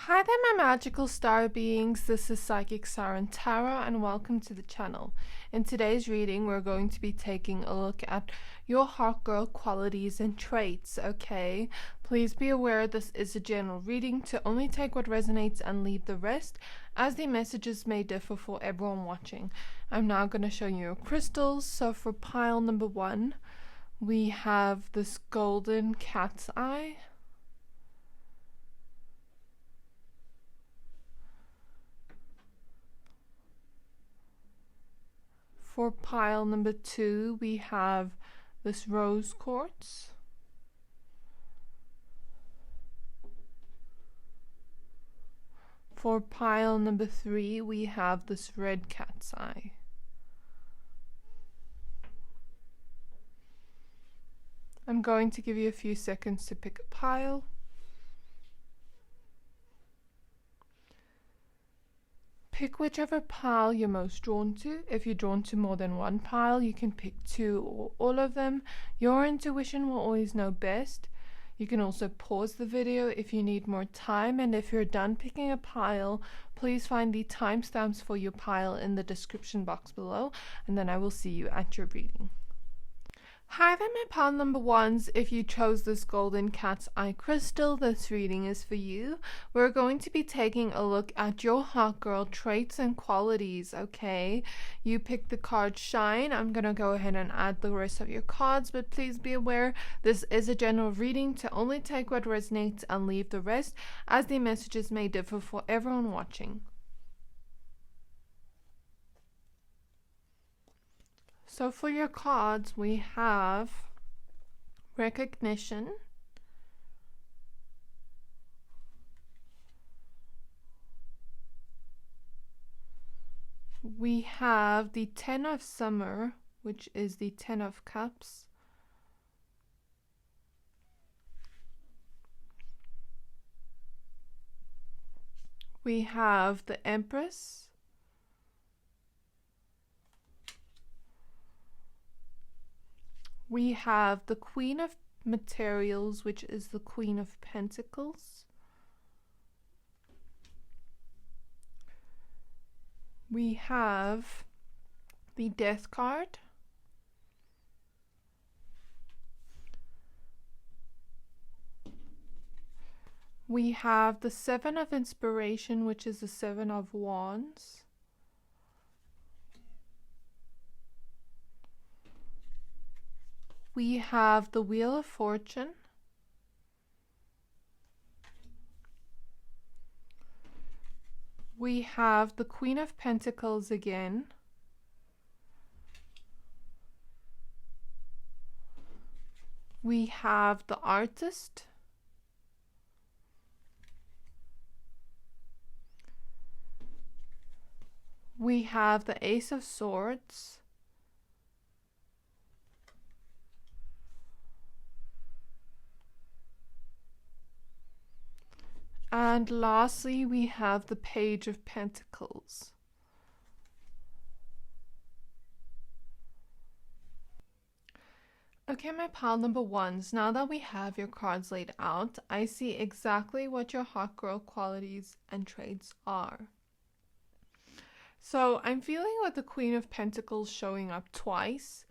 Hi there, my magical star beings. This is Psychic Siren Tarot, and welcome to the channel. In today's reading, we're going to be taking a look at your hot girl qualities and traits, okay? Please be aware this is a general reading to only take what resonates and leave the rest, as the messages may differ for everyone watching. I'm now going to show you your crystals. So for pile number 1, we have this golden cat's eye. For pile number 2, we have this rose quartz. For pile number 3, we have this red cat's eye. I'm going to give you a few seconds to pick a pile. Pick whichever pile you're most drawn to. If you're drawn to more than one pile, you can pick 2 or all of them. Your intuition will always know best. You can also pause the video if you need more time, and if you're done picking a pile, please find the timestamps for your pile in the description box below, and then I will see you at your reading. Hi there, my pile number 1s. If you chose this golden cat's eye crystal, this reading is for you. We're going to be taking a look at your hot girl traits and qualities, okay? You picked the card Shine. I'm going to go ahead and add the rest of your cards, but please be aware this is a general reading to only take what resonates and leave the rest, as the messages may differ for everyone watching. So for your cards, we have Recognition, we have the 10 of Summer, which is the 10 of Cups, we have the Empress, we have the Queen of Materials, which is the Queen of Pentacles. We have the Death card. We have the 7 of Inspiration, which is the 7 of Wands. We have the Wheel of Fortune. We have the Queen of Pentacles again. We have the Artist. We have the Ace of Swords. And lastly, we have the Page of Pentacles. Okay, my pile number 1s, now that we have your cards laid out, I see exactly what your hot girl qualities and traits are. So I'm feeling with the Queen of Pentacles showing up twice.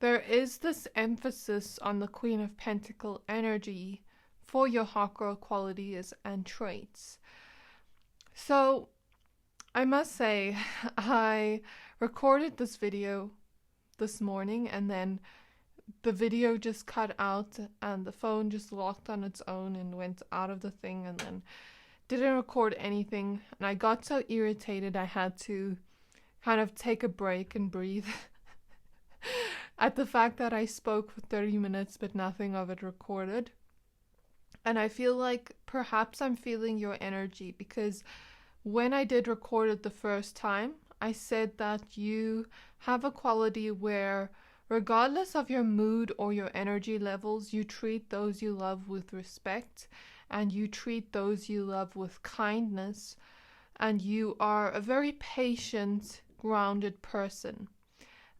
There is this emphasis on the Queen of Pentacle energy for your hot girl qualities and traits. So I must say, I recorded this video this morning, and then the video just cut out and the phone just locked on its own and went out of the thing, and then didn't record anything. And I got so irritated I had to kind of take a break and breathe at the fact that I spoke for 30 minutes but nothing of it recorded. And I feel like perhaps I'm feeling your energy, because when I did record it the first time, I said that you have a quality where regardless of your mood or your energy levels, you treat those you love with respect, and you treat those you love with kindness, and you are a very patient, grounded person.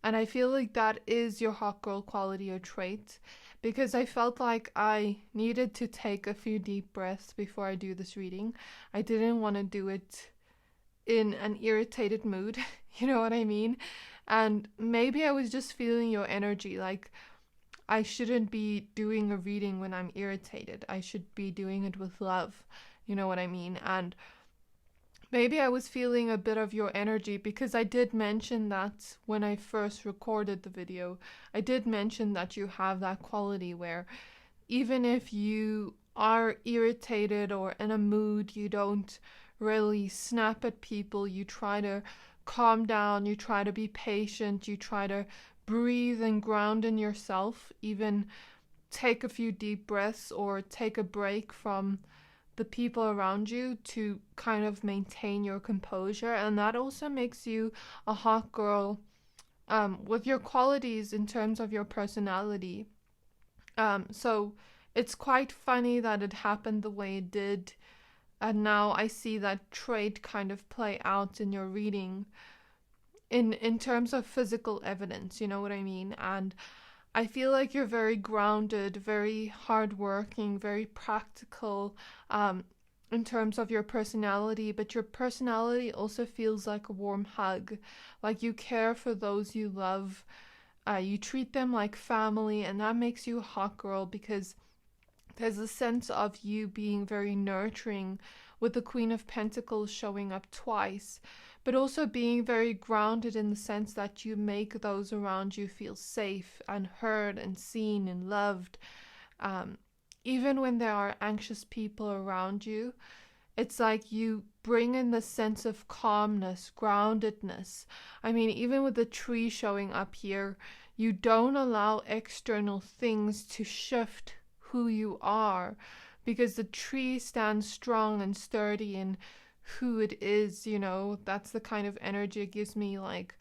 And I feel like that is your hot girl quality or trait. because I felt like I needed to take a few deep breaths before I do this reading. I didn't want to do it in an irritated mood, you know what I mean? And maybe I was just feeling your energy, like I shouldn't be doing a reading when I'm irritated. I should be doing it with love, you know what I mean? And maybe I was feeling a bit of your energy because I did mention that when I first recorded the video. I did mention that you have that quality where even if you are irritated or in a mood, you don't really snap at people. You try to calm down, you try to be patient, you try to breathe and ground in yourself, even take a few deep breaths or take a break from the people around you to kind of maintain your composure. And that also makes you a hot girl with your qualities in terms of your personality. So it's quite funny that it happened the way it did. And now I see that trait kind of play out in your reading in terms of physical evidence, you know what I mean? And I feel like you're very grounded, very hardworking, very practical in terms of your personality, but your personality also feels like a warm hug. Like you care for those you love, you treat them like family, and that makes you a hot girl because there's a sense of you being very nurturing with the Queen of Pentacles showing up twice, but also being very grounded in the sense that you make those around you feel safe and heard and seen and loved. Even when there are anxious people around you, it's like you bring in the sense of calmness, groundedness. I mean, even with the tree showing up here, you don't allow external things to shift who you are, because the tree stands strong and sturdy in who it is, you know. That's the kind of energy it gives me. Like,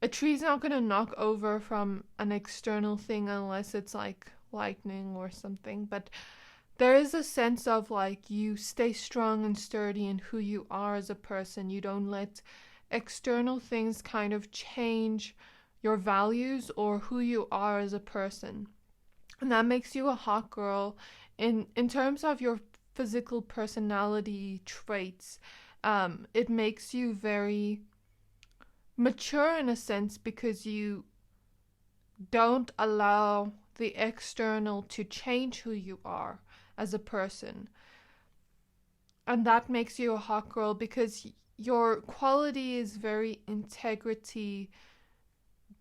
a tree's not going to knock over from an external thing unless it's like lightning or something, but there is a sense of like you stay strong and sturdy in who you are as a person. You don't let external things kind of change your values or who you are as a person. And that makes you a hot girl in terms of your physical personality traits. It makes you very mature in a sense because you don't allow the external to change who you are as a person. And that makes you a hot girl because your quality is very integrity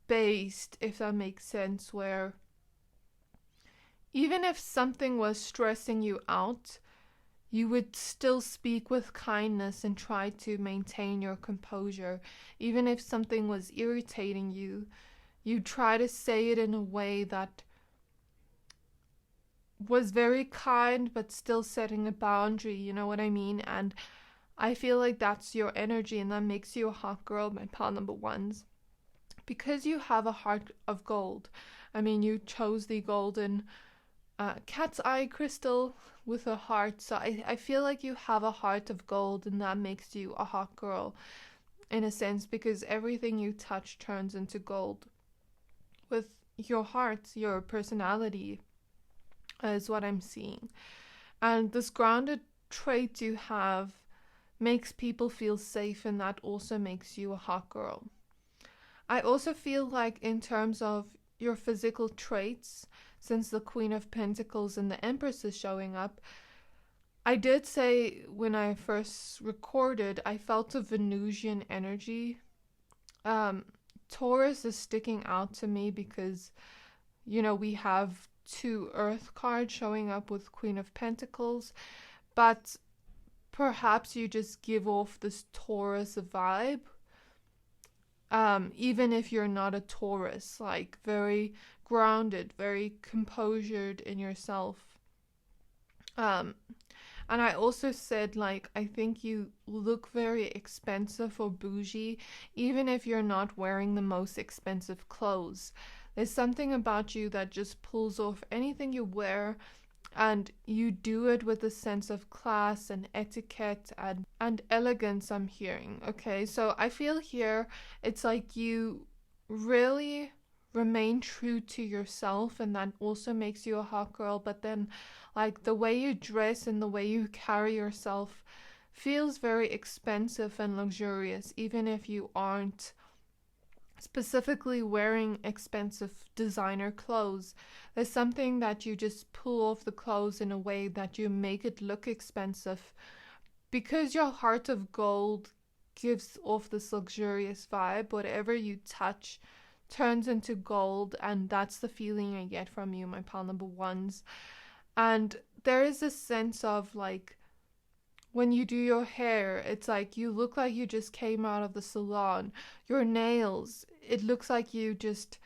based, if that makes sense, where even if something was stressing you out, you would still speak with kindness and try to maintain your composure. Even if something was irritating you, you'd try to say it in a way that was very kind but still setting a boundary, you know what I mean? And I feel like that's your energy, and that makes you a hot girl, my pal number ones. Because you have a heart of gold. I mean, you chose the golden cat's eye crystal with a heart, so I feel like you have a heart of gold, and that makes you a hot girl in a sense, because everything you touch turns into gold with your heart. Your personality is what I'm seeing, and this grounded trait you have makes people feel safe, and that also makes you a hot girl. I also feel like in terms of your physical traits, since the Queen of Pentacles and the Empress is showing up, I did say when I first recorded, I felt a Venusian energy. Taurus is sticking out to me because, you know, we have 2 Earth cards showing up with Queen of Pentacles, but perhaps you just give off this Taurus vibe. Even if you're not a Taurus, like very grounded, very composured in yourself. And I also said, like, I think you look very expensive or bougie, even if you're not wearing the most expensive clothes. There's something about you that just pulls off anything you wear, and you do it with a sense of class and etiquette and elegance, I'm hearing. Okay, so I feel here it's like you really remain true to yourself, and that also makes you a hot girl. But then, like, the way you dress and the way you carry yourself feels very expensive and luxurious, even if you aren't specifically wearing expensive designer clothes. There's something that you just pull off the clothes in a way that you make it look expensive, because your heart of gold gives off this luxurious vibe. Whatever you touch turns into gold, and that's the feeling I get from you, my pal number ones. And there is a sense of, like, when you do your hair, it's like you look like you just came out of the salon. Your nails, it looks like you just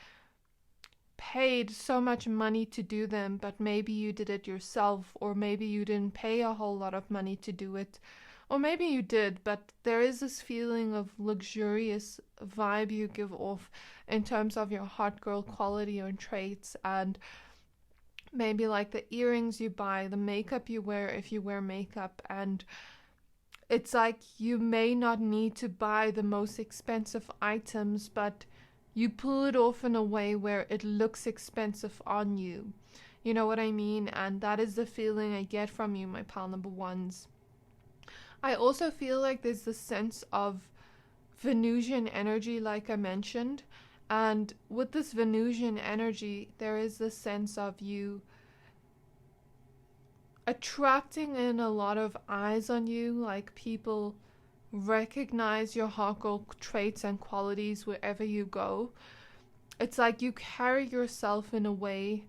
paid so much money to do them, but maybe you did it yourself, or maybe you didn't pay a whole lot of money to do it, or maybe you did. But there is this feeling of luxurious vibe you give off in terms of your hot girl quality or traits. And maybe like the earrings you buy, the makeup you wear if you wear makeup. And it's like you may not need to buy the most expensive items, but you pull it off in a way where it looks expensive on you. You know what I mean? And that is the feeling I get from you, my pal number ones. I also feel like there's this sense of Venusian energy, like I mentioned. And with this Venusian energy, there is this sense of you attracting in a lot of eyes on you. Like, people recognize your hot girl traits and qualities wherever you go. It's like you carry yourself in a way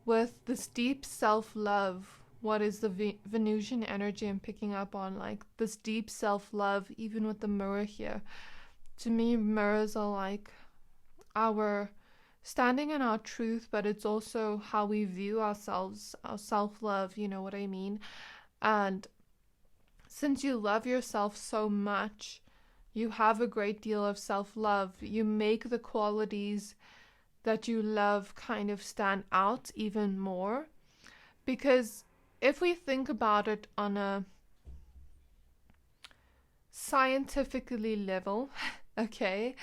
with this deep self-love. What is the Venusian energy I'm picking up on? Like this deep self-love, even with the mirror here. To me, mirrors are like our standing in our truth, but it's also how we view ourselves, our self-love, you know what I mean? And since you love yourself so much, you have a great deal of self-love. You make the qualities that you love kind of stand out even more. Because if we think about it on a scientifically level, okay,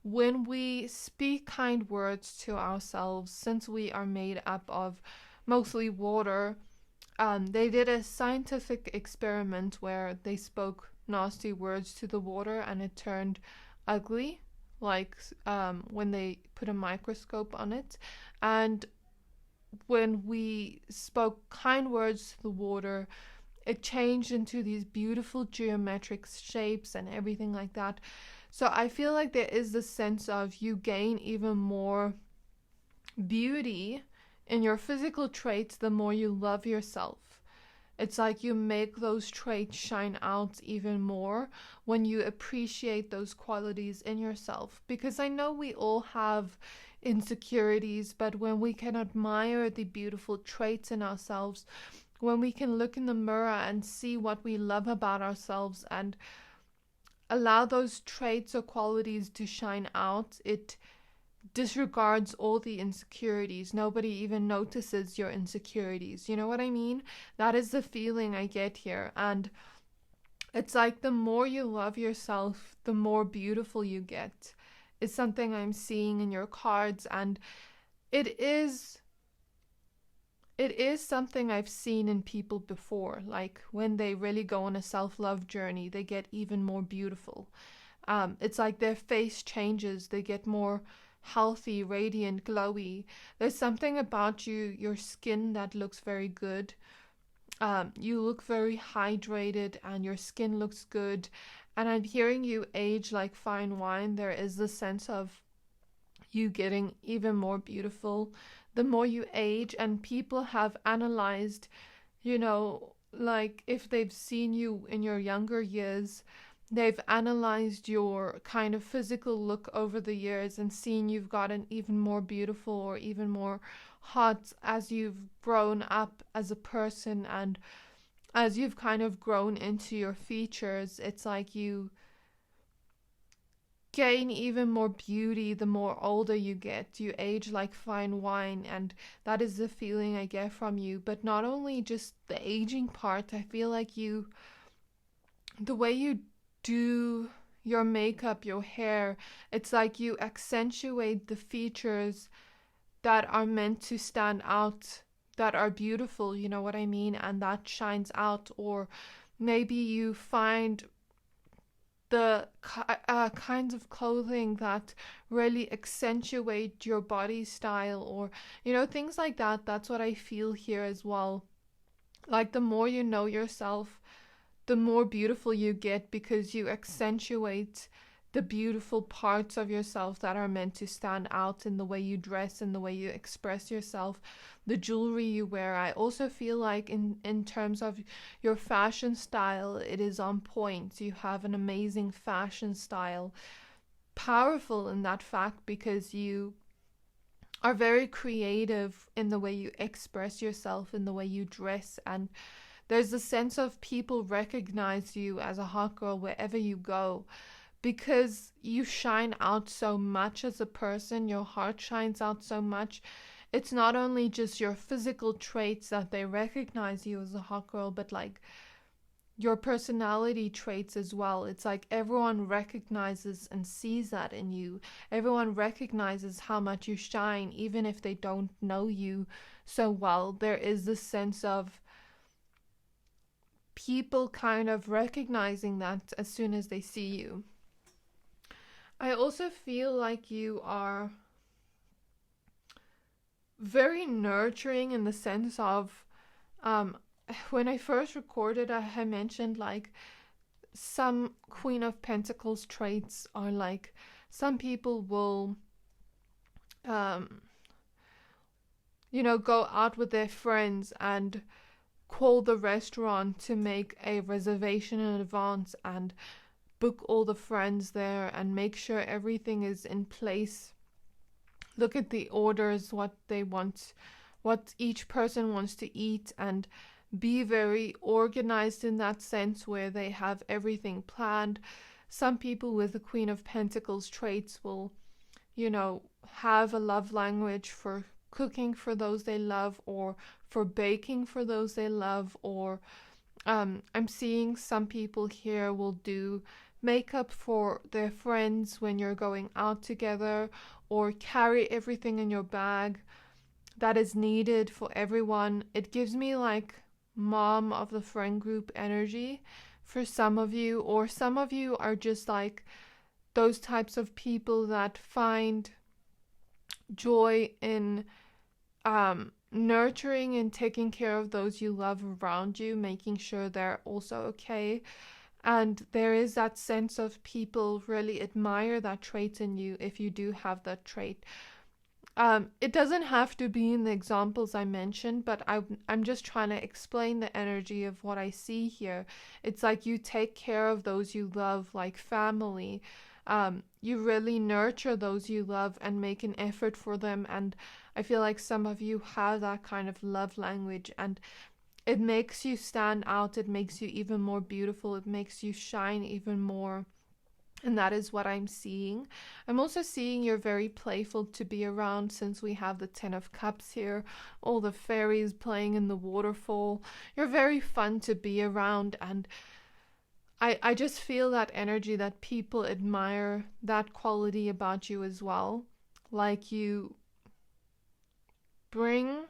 when we speak kind words to ourselves, since we are made up of mostly water, they did a scientific experiment where they spoke nasty words to the water and it turned ugly, like when they put a microscope on it. And when we spoke kind words to the water, it changed into these beautiful geometric shapes and everything like that. So I feel like there is this sense of you gain even more beauty in your physical traits the more you love yourself. It's like you make those traits shine out even more when you appreciate those qualities in yourself. Because I know we all have insecurities, but when we can admire the beautiful traits in ourselves, when we can look in the mirror and see what we love about ourselves and allow those traits or qualities to shine out, it disregards all the insecurities. Nobody even notices your insecurities. You know what I mean? That is the feeling I get here. And it's like the more you love yourself, the more beautiful you get. It's something I'm seeing in your cards, and it is something I've seen in people before. Like when they really go on a self-love journey, they get even more beautiful. It's like their face changes. They get more healthy, radiant, glowy. There's something about you, your skin, that looks very good. You look very hydrated and your skin looks good. And I'm hearing you age like fine wine. There is the sense of you getting even more beautiful the more you age. And people have analyzed, you know, like if they've seen you in your younger years, they've analyzed your kind of physical look over the years and seen you've gotten even more beautiful or even more hot as you've grown up as a person, and as you've kind of grown into your features. It's like you gain even more beauty the more older you get. You age like fine wine, and that is the feeling I get from you. But not only just the aging part, I feel like the way you do your makeup, your hair. It's like you accentuate the features that are meant to stand out, that are beautiful, you know what I mean? And that shines out. Or maybe you find the kinds of clothing that really accentuate your body style, or, you know, things like that. That's what I feel here as well. Like, the more you know yourself, the more beautiful you get, because you accentuate the beautiful parts of yourself that are meant to stand out in the way you dress, in the way you express yourself, the jewelry you wear. I also feel like in terms of your fashion style, it is on point. You have an amazing fashion style, powerful in that fact, because you are very creative in the way you express yourself, in the way you dress, and there's a sense of people recognize you as a hot girl wherever you go, because you shine out so much as a person. Your heart shines out so much. It's not only just your physical traits that they recognize you as a hot girl, but like your personality traits as well. It's like everyone recognizes and sees that in you. Everyone recognizes how much you shine, even if they don't know you so well. There is this sense of people kind of recognizing that as soon as they see you. I also feel like you are very nurturing, in the sense of, when I first recorded, I mentioned like some Queen of Pentacles traits are like, some people will, go out with their friends and call the restaurant to make a reservation in advance and book all the friends there and make sure everything is in place. Look at the orders, what they want, what each person wants to eat, and be very organized in that sense, where they have everything planned. Some people with the Queen of Pentacles traits will, have a love language for cooking for those they love, or for baking for those they love, or I'm seeing some people here will do makeup for their friends when you're going out together, or carry everything in your bag that is needed for everyone. It gives me like mom of the friend group energy for some of you, or some of you are just like those types of people that find joy in nurturing and taking care of those you love around you, making sure they're also okay. And there is that sense of people really admire that trait in you if you do have that trait. It doesn't have to be in the examples I mentioned, but I'm just trying to explain the energy of what I see here. It's like you take care of those you love like family. You really nurture those you love and make an effort for them. And I feel like some of you have that kind of love language, and it makes you stand out. It makes you even more beautiful. It makes you shine even more. And that is what I'm seeing. I'm also seeing you're very playful to be around, since we have the Ten of Cups here, all the fairies playing in the waterfall. You're very fun to be around, and I just feel that energy, that people admire that quality about you as well. Like, you bring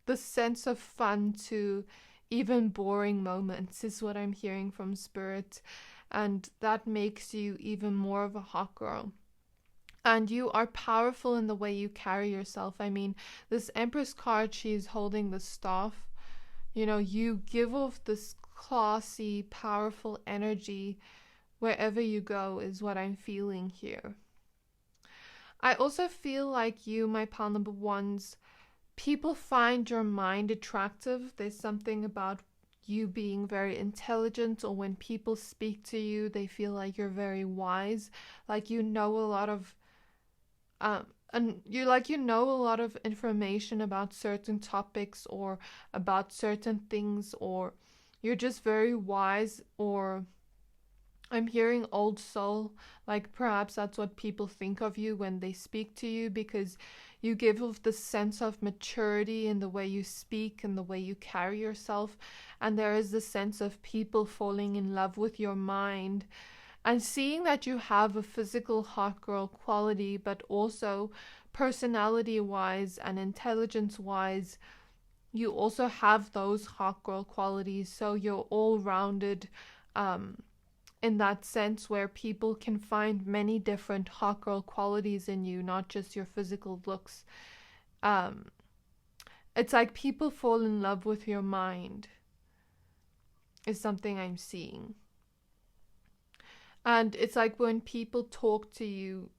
the sense of fun to even boring moments, is what I'm hearing from Spirit. And that makes you even more of a hot girl. And you are powerful in the way you carry yourself. I mean, this Empress card, she's holding the staff. You give off this classy, powerful energy wherever you go, is what I'm feeling here. I also feel like you, my pile number ones, people find your mind attractive. There's something about you being very intelligent, or when people speak to you, they feel like you're very wise, like you know a lot of information about certain topics, or about certain things, or you're just very wise. Or I'm hearing old soul, like perhaps that's what people think of you when they speak to you, because you give off the sense of maturity in the way you speak and the way you carry yourself. And there is this sense of people falling in love with your mind. And seeing that you have a physical hot girl quality, but also personality wise and intelligence wise, you also have those hot girl qualities. So you're all rounded in that sense, where people can find many different hot girl qualities in you, not just your physical looks. Um, it's like people fall in love with your mind, is something I'm seeing. And it's like when people talk to you,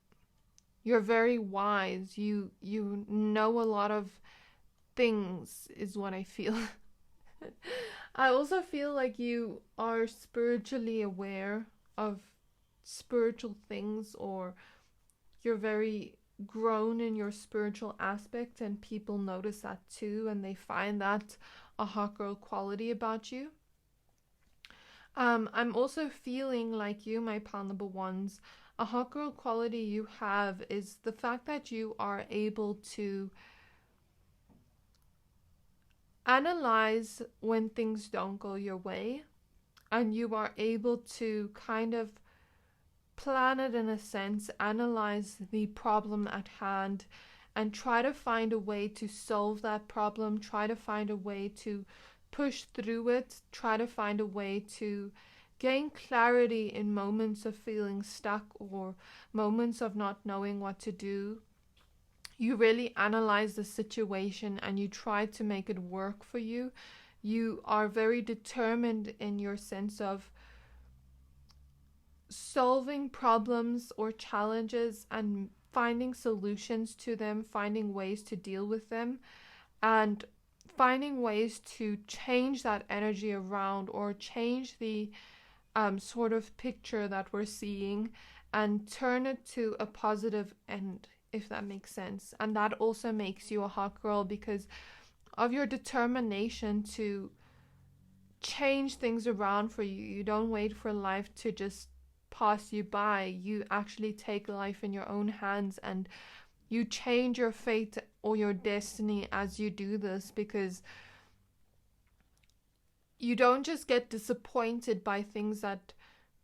you're very wise. You know a lot of things, is what I feel. I also feel like you are spiritually aware of spiritual things, or you're very grown in your spiritual aspect, and people notice that too, and they find that a hot girl quality about you. I'm also feeling like you, my pal number ones, a hot girl quality you have is the fact that you are able to analyze when things don't go your way, and you are able to kind of plan it in a sense, analyze the problem at hand, and try to find a way to solve that problem, try to find a way to push through it, try to find a way to gain clarity in moments of feeling stuck or moments of not knowing what to do. You really analyze the situation and you try to make it work for you. You are very determined in your sense of solving problems or challenges and finding solutions to them, finding ways to deal with them, and finding ways to change that energy around, or change the sort of picture that we're seeing, and turn it to a positive end, if that makes sense. And that also makes you a hot girl because of your determination to change things around for you. You don't wait for life to just pass you by. You actually take life in your own hands, and you change your fate or your destiny as you do this, because you don't just get disappointed by things that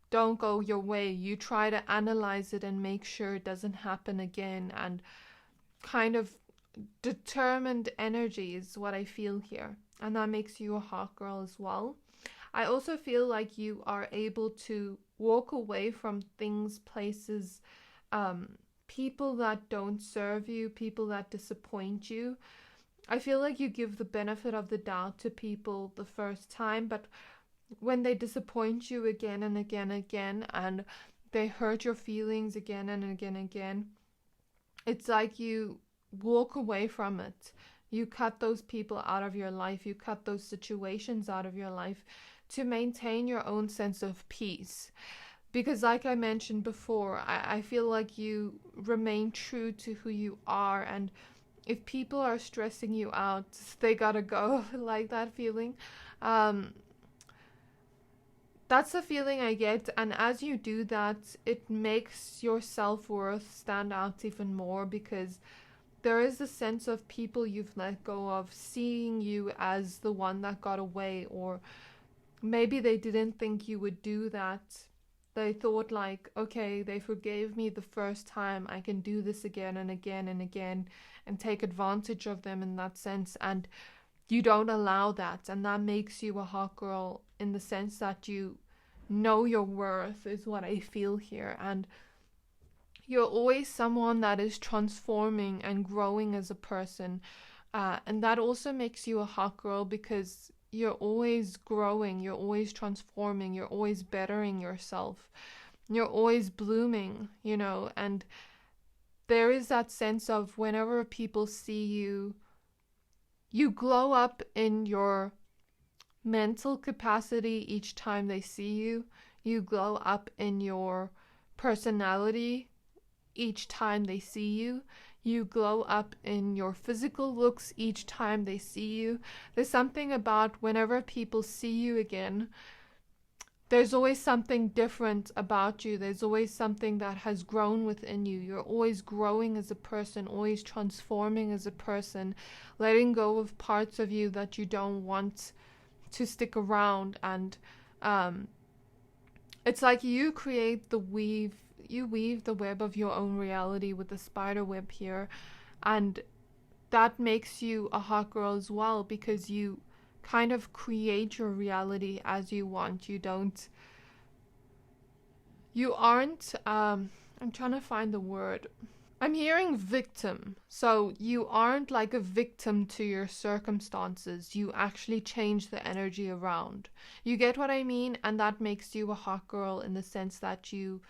don't go your way. You try to analyze it and make sure it doesn't happen again, and kind of determined energy is what I feel here. And that makes you a hot girl as well. I also feel like you are able to walk away from things, places, people that don't serve you, people that disappoint you. I feel like you give the benefit of the doubt to people the first time, but when they disappoint you again and again and again, and they hurt your feelings again and again and again, it's like you walk away from it. You cut those people out of your life, you cut those situations out of your life to maintain your own sense of peace. Because like I mentioned before, I feel like you remain true to who you are, and if people are stressing you out, they gotta go. Like that feeling. That's the feeling I get, and as you do that, it makes your self-worth stand out even more, because there is a sense of people you've let go of seeing you as the one that got away, or maybe they didn't think you would do that. They thought like, okay, they forgave me the first time, I can do this again and again and again, and take advantage of them in that sense. And you don't allow that, and that makes you a hot girl in the sense that you know your worth, is what I feel here. And you're always someone that is transforming and growing as a person, and that also makes you a hot girl, because you're always growing, you're always transforming, you're always bettering yourself, you're always blooming, and there is that sense of whenever people see you, you glow up in your mental capacity each time they see you. You glow up in your personality each time they see you. You glow up in your physical looks each time they see you. There's something about whenever people see you again, there's always something different about you. There's always something that has grown within you. You're always growing as a person, always transforming as a person, letting go of parts of you that you don't want to stick around, and It's like you create the weave, you weave the web of your own reality with the spider web here, and that makes you a hot girl as well, because you kind of create your reality as you want. You aren't, I'm trying to find the word. I'm hearing victim. So you aren't like a victim to your circumstances. You actually change the energy around. You get what I mean? And that makes you a hot girl in the sense that you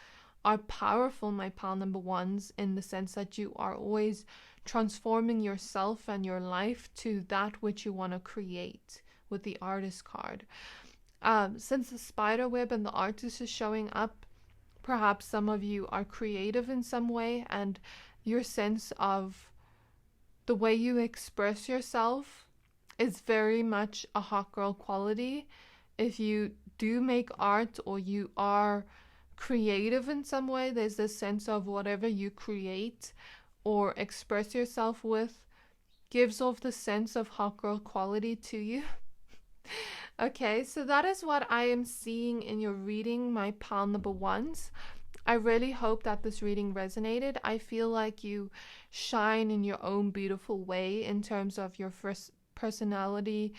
are powerful, my pal number ones, in the sense that you are always transforming yourself and your life to that which you want to create with the artist card. Since the spider web and the artist is showing up, perhaps some of you are creative in some way, and your sense of the way you express yourself is very much a hot girl quality. If you do make art or you are creative in some way, there's this sense of whatever you create or express yourself with gives off the sense of hot girl quality to you. Okay, so that is what I am seeing in your reading, my pal number ones. I really hope that this reading resonated. I feel like you shine in your own beautiful way in terms of your first personality,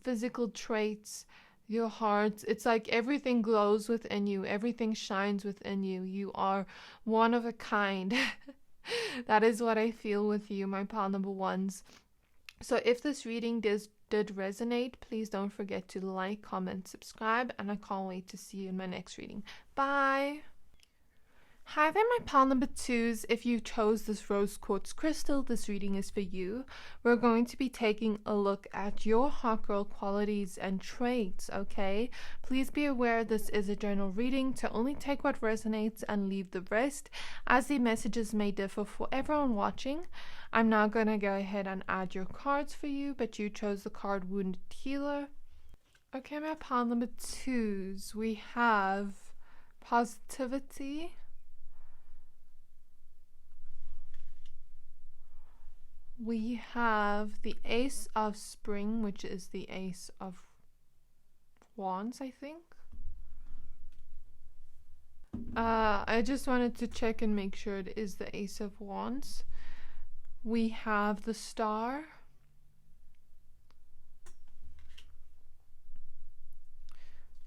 physical traits, your heart. It's like everything glows within you, everything shines within you. You are one of a kind. That is what I feel with you, my pal number ones. So if this reading did resonate, please don't forget to like, comment, subscribe, and I can't wait to see you in my next reading. Bye! Hi there, my pal number twos. If you chose this rose quartz crystal, this reading is for you. We're going to be taking a look at your hot girl qualities and traits, okay? Please be aware this is a general reading to only take what resonates and leave the rest, as the messages may differ for everyone watching. I'm now going to go ahead and add your cards for you, but you chose the card Wounded Healer. Okay, my pal number twos, we have Positivity. We have the Ace of Spring, which is the Ace of Wands, I think. I just wanted to check and make sure it is the Ace of Wands. We have the Star.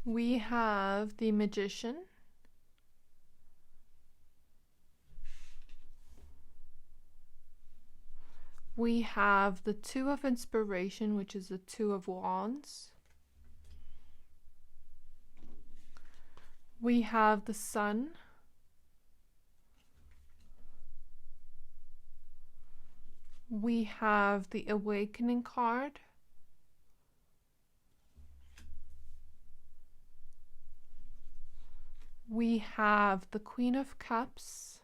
We have the Magician. We have the Two of Inspiration, which is the Two of Wands. We have the Sun. We have the Awakening card. We have the Queen of Cups.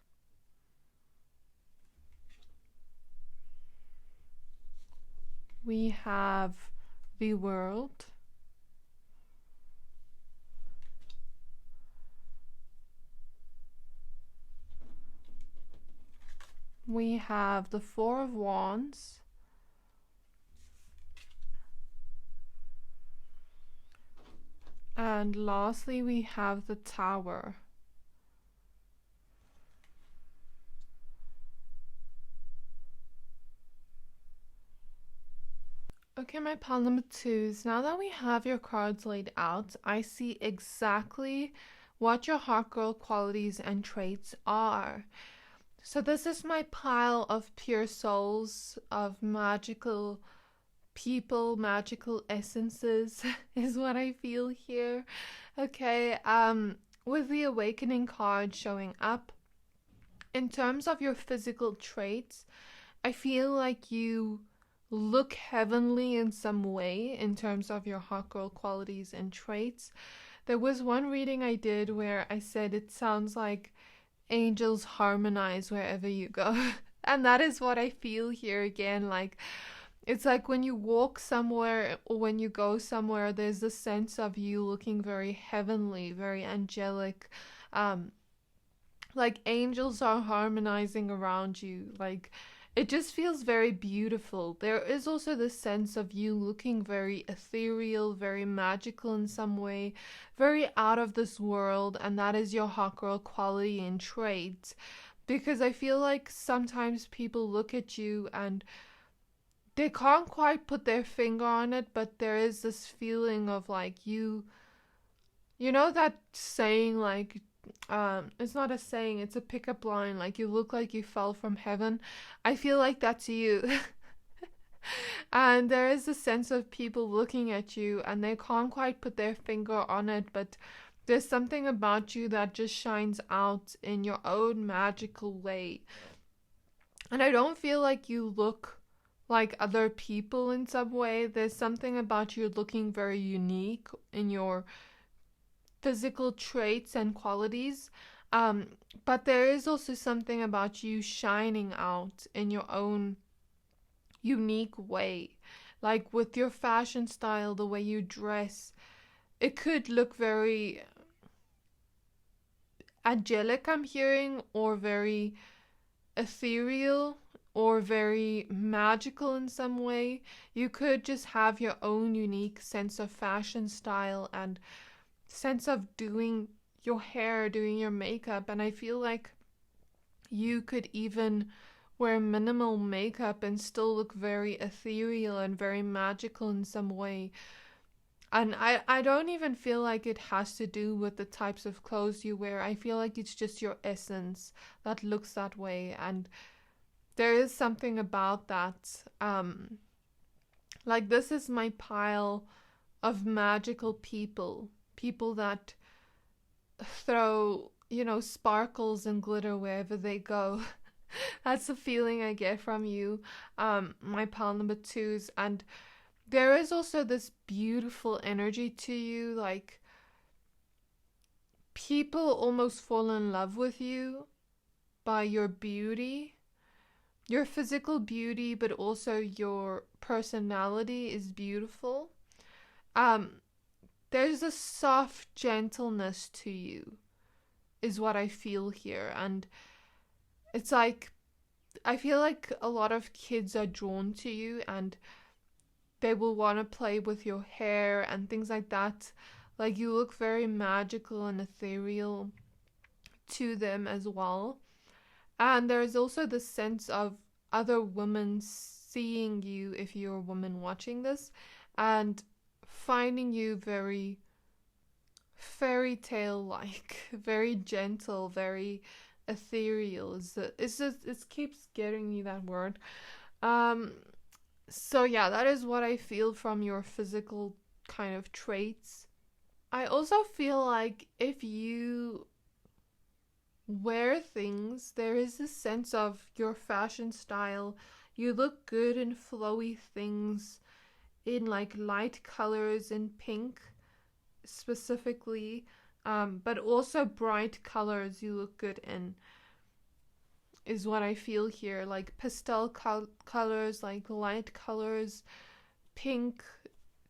We have the World. We have the Four of Wands. And lastly, we have the Tower. Okay, my pal number twos, now that we have your cards laid out, I see exactly what your hot girl qualities and traits are. So this is my pile of pure souls, of magical people, magical essences is what I feel here. Okay, with the Awakening card showing up, in terms of your physical traits, I feel like you look heavenly in some way in terms of your hot girl qualities and traits. There was one reading I did where I said it sounds like angels harmonize wherever you go. And that is what I feel here again. Like, it's like when you walk somewhere or when you go somewhere, there's a sense of you looking very heavenly, very angelic. Like angels are harmonizing around you. Like It just feels very beautiful. There is also this sense of you looking very ethereal, very magical in some way, very out of this world, and that is your hot girl quality and trait. Because I feel like sometimes people look at you and they can't quite put their finger on it, but there is this feeling of like you know that saying like it's not a saying, it's a pickup line, like you look like you fell from heaven. I feel like that's you. And there is a sense of people looking at you and they can't quite put their finger on it, but there's something about you that just shines out in your own magical way. And I don't feel like you look like other people in some way. There's something about you looking very unique in your physical traits and qualities. Um, but there is also something about you shining out in your own unique way. Like with your fashion style, the way you dress, it could look very angelic, I'm hearing, or very ethereal, or very magical in some way. You could just have your own unique sense of fashion style and sense of doing your hair, doing your makeup, and I feel like you could even wear minimal makeup and still look very ethereal and very magical in some way. And I don't even feel like it has to do with the types of clothes you wear. I feel like it's just your essence that looks that way. And there is something about that. Like, this is my pile of magical people. People that throw, sparkles and glitter wherever they go. That's the feeling I get from you, my pile number twos. And there is also this beautiful energy to you, like people almost fall in love with you by your beauty, your physical beauty, but also your personality is beautiful. Um, there's a soft gentleness to you, is what I feel here. And it's like, I feel like a lot of kids are drawn to you and they will want to play with your hair and things like that. Like, you look very magical and ethereal to them as well. And there's also the sense of other women seeing you, if you're a woman watching this, and finding you very fairy tale like, very gentle, very ethereal. It's just, it keeps getting me that word. Um, So yeah, that is what I feel from your physical kind of traits. I also feel like if you wear things, there is a sense of your fashion style. You look good in flowy things, in like light colors and pink specifically, but also bright colors you look good in, is what I feel here. Like pastel colors, like light colors, pink,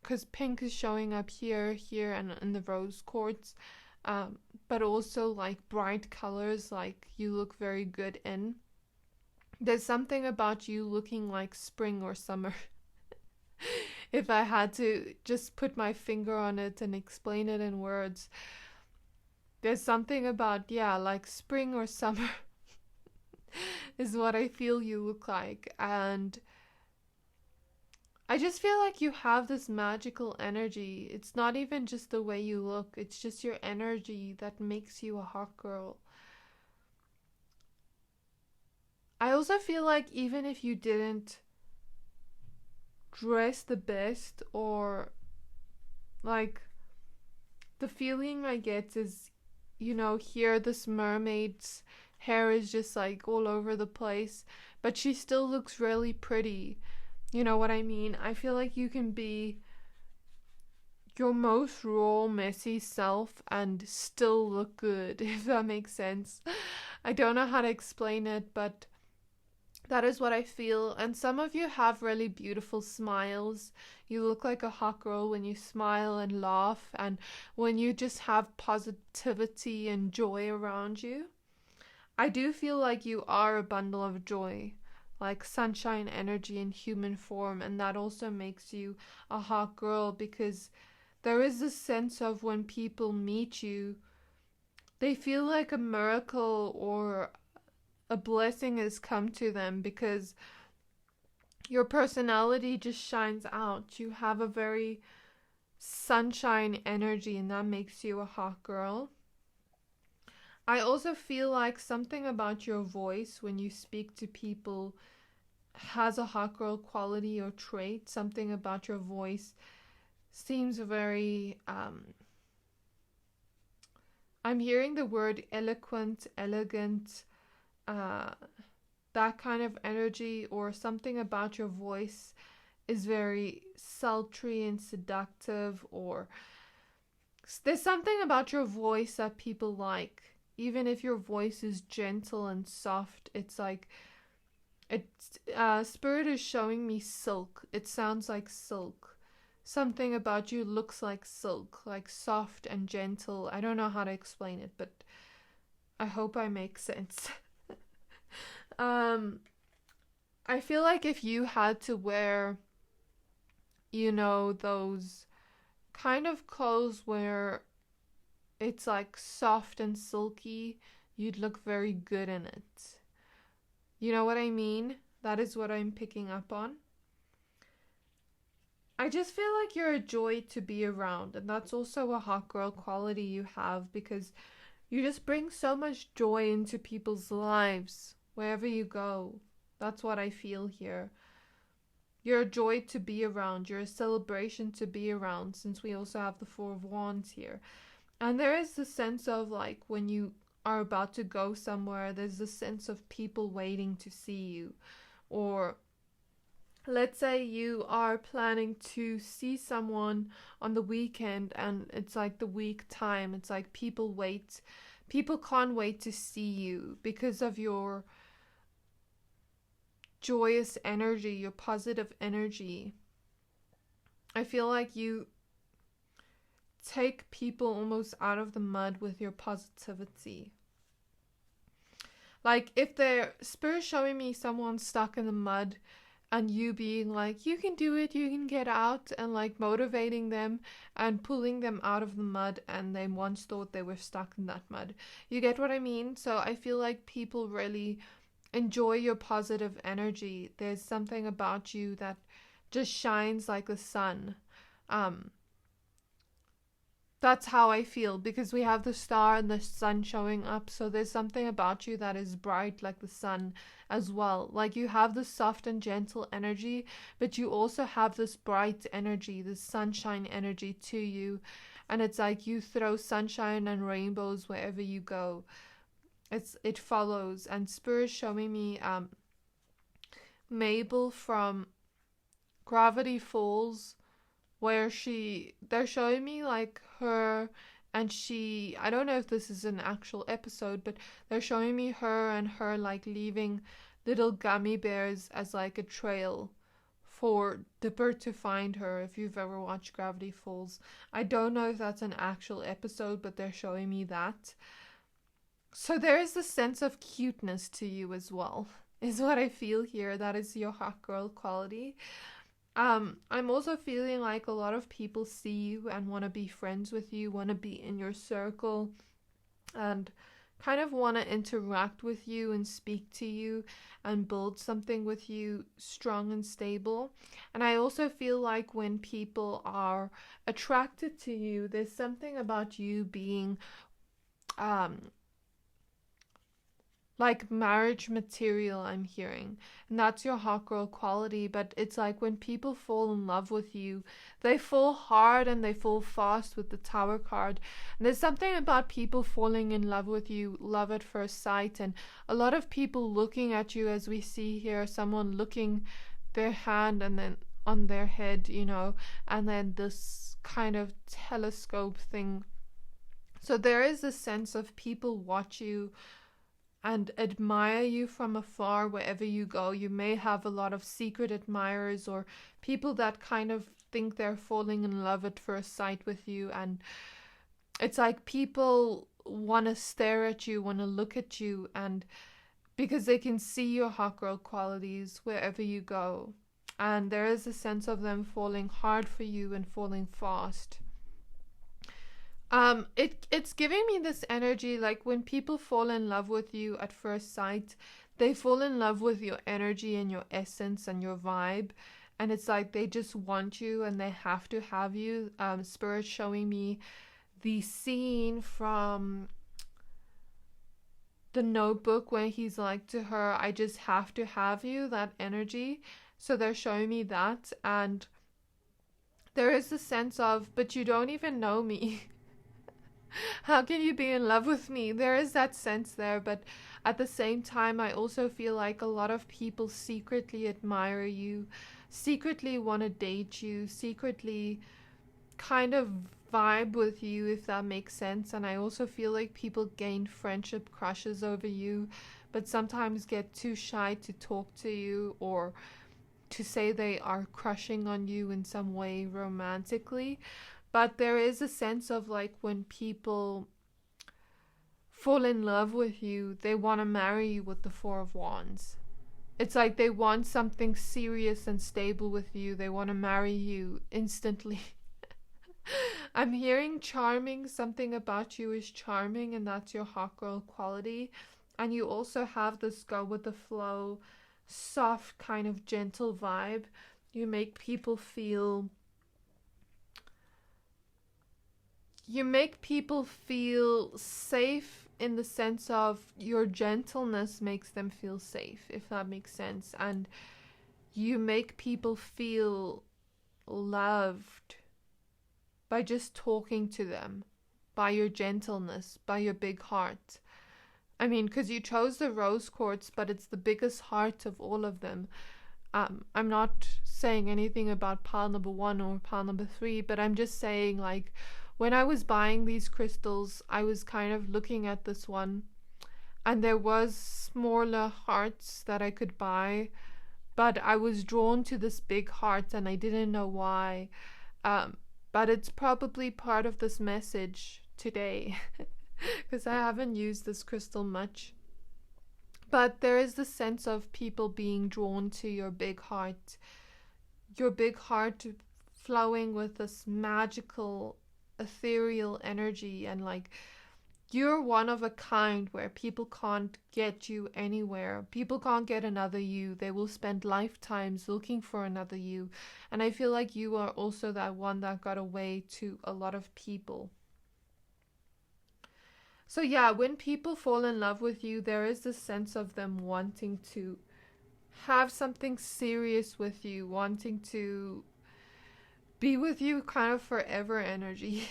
because pink is showing up here, and in the rose quartz. But also like bright colors, like you look very good in. There's something about you looking like spring or summer. If I had to just put my finger on it and explain it in words, there's something about, yeah, like spring or summer is what I feel you look like. And I just feel like you have this magical energy. It's not even just the way you look, it's just your energy that makes you a hot girl. I also feel like even if you didn't dress the best, or like, the feeling I get is, here this mermaid's hair is just like all over the place, but she still looks really pretty. You know what I mean? I feel like you can be your most raw, messy self and still look good, if that makes sense. I don't know how to explain it, but that is what I feel. And some of you have really beautiful smiles. You look like a hot girl when you smile and laugh, and when you just have positivity and joy around you. I do feel like you are a bundle of joy. like sunshine energy in human form, and that also makes you a hot girl, because there is this sense of when people meet you, they feel like a miracle or a blessing has come to them, because your personality just shines out. You have a very sunshine energy, and that makes you a hot girl. I also feel like something about your voice when you speak to people has a hot girl quality or trait. Something about your voice seems very I'm hearing the word eloquent, elegant, that kind of energy, or something about your voice is very sultry and seductive, or there's something about your voice that people like. Even if your voice is gentle and soft, it's like spirit is showing me silk. It sounds like silk. Something about you looks like silk, like soft and gentle. I don't know how to explain it, but I hope I make sense. I feel like if you had to wear, those kind of clothes where it's like soft and silky, you'd look very good in it. You know what I mean? That is what I'm picking up on. I just feel like you're a joy to be around, and that's also a hot girl quality you have, because you just bring so much joy into people's lives wherever you go. That's what I feel here. You're a joy to be around. You're a celebration to be around, since we also have the Four of Wands here. And there is the sense of like when you are about to go somewhere, there's the sense of people waiting to see you. Or let's say you are planning to see someone on the weekend and it's like the week time. It's like people wait. People can't wait to see you because of your joyous energy, your positive energy. I feel like you take people almost out of the mud with your positivity. Like if their spirit showing me someone stuck in the mud and you being like, you can do it, you can get out, and like motivating them and pulling them out of the mud, and they once thought they were stuck in that mud. You get what I mean? So I feel like people really enjoy your positive energy. There's something about you that just shines like the sun. That's how I feel, because we have the star and the sun showing up. So there's something about you that is bright like the sun as well. Like you have this soft and gentle energy, but you also have this bright energy, this sunshine energy to you. And it's like you throw sunshine and rainbows wherever you go. It follows. And Spirit showing me Mabel from Gravity Falls, where they're showing me like her and I don't know if this is an actual episode, but they're showing me her and her like leaving little gummy bears as like a trail for Dipper to find her. If you've ever watched Gravity Falls, I don't know if that's an actual episode, but they're showing me that. So there is this sense of cuteness to you as well, is what I feel here. That is your hot girl quality. I'm also feeling like a lot of people see you and want to be friends with you, want to be in your circle, and kind of want to interact with you and speak to you and build something with you strong and stable. And I also feel like when people are attracted to you, there's something about you being like marriage material, I'm hearing. And that's your hot girl quality. But it's like when people fall in love with you, they fall hard and they fall fast with the Tower card. And there's something about people falling in love with you, love at first sight. And a lot of people looking at you, as we see here, someone looking their hand and then on their head, and then this kind of telescope thing. So there is a sense of people watch you and admire you from afar wherever you go. You may have a lot of secret admirers or people that kind of think they're falling in love at first sight with you. And it's like people want to stare at you, want to look at you. And because they can see your hot girl qualities wherever you go. And there is a sense of them falling hard for you and falling fast. It's giving me this energy like when people fall in love with you at first sight, they fall in love with your energy and your essence and your vibe. And it's like they just want you and they have to have you. Spirit showing me the scene from The Notebook when he's like to her, I just have to have you, that energy. So they're showing me that. And there is a sense of, but you don't even know me. How can you be in love with me? There is that sense there, but at the same time, I also feel like a lot of people secretly admire you, secretly want to date you, secretly kind of vibe with you, if that makes sense. And I also feel like people gain friendship crushes over you, but sometimes get too shy to talk to you or to say they are crushing on you in some way romantically. But there is a sense of like when people fall in love with you, they want to marry you with the Four of Wands. It's like they want something serious and stable with you. They want to marry you instantly. I'm hearing charming. Something about you is charming, and that's your hot girl quality. And you also have this go with the flow, soft, kind of gentle vibe. You make people feel safe in the sense of your gentleness makes them feel safe, if that makes sense. And you make people feel loved by just talking to them, by your gentleness, by your big heart. I mean, because you chose the rose quartz, but it's the biggest heart of all of them. I'm not saying anything about pile number 1 or pile number 3, but I'm just saying, like, when I was buying these crystals, I was kind of looking at this one, and there was smaller hearts that I could buy, but I was drawn to this big heart, and I didn't know why. But it's probably part of this message today, because I haven't used this crystal much. But there is the sense of people being drawn to your big heart flowing with this magical, ethereal energy, and like you're one of a kind where people can't get you anywhere. People can't get another you. They will spend lifetimes looking for another you. And I feel like you are also that one that got away to a lot of people. So yeah, when people fall in love with you, there is this sense of them wanting to have something serious with you, wanting to be with you kind of forever energy.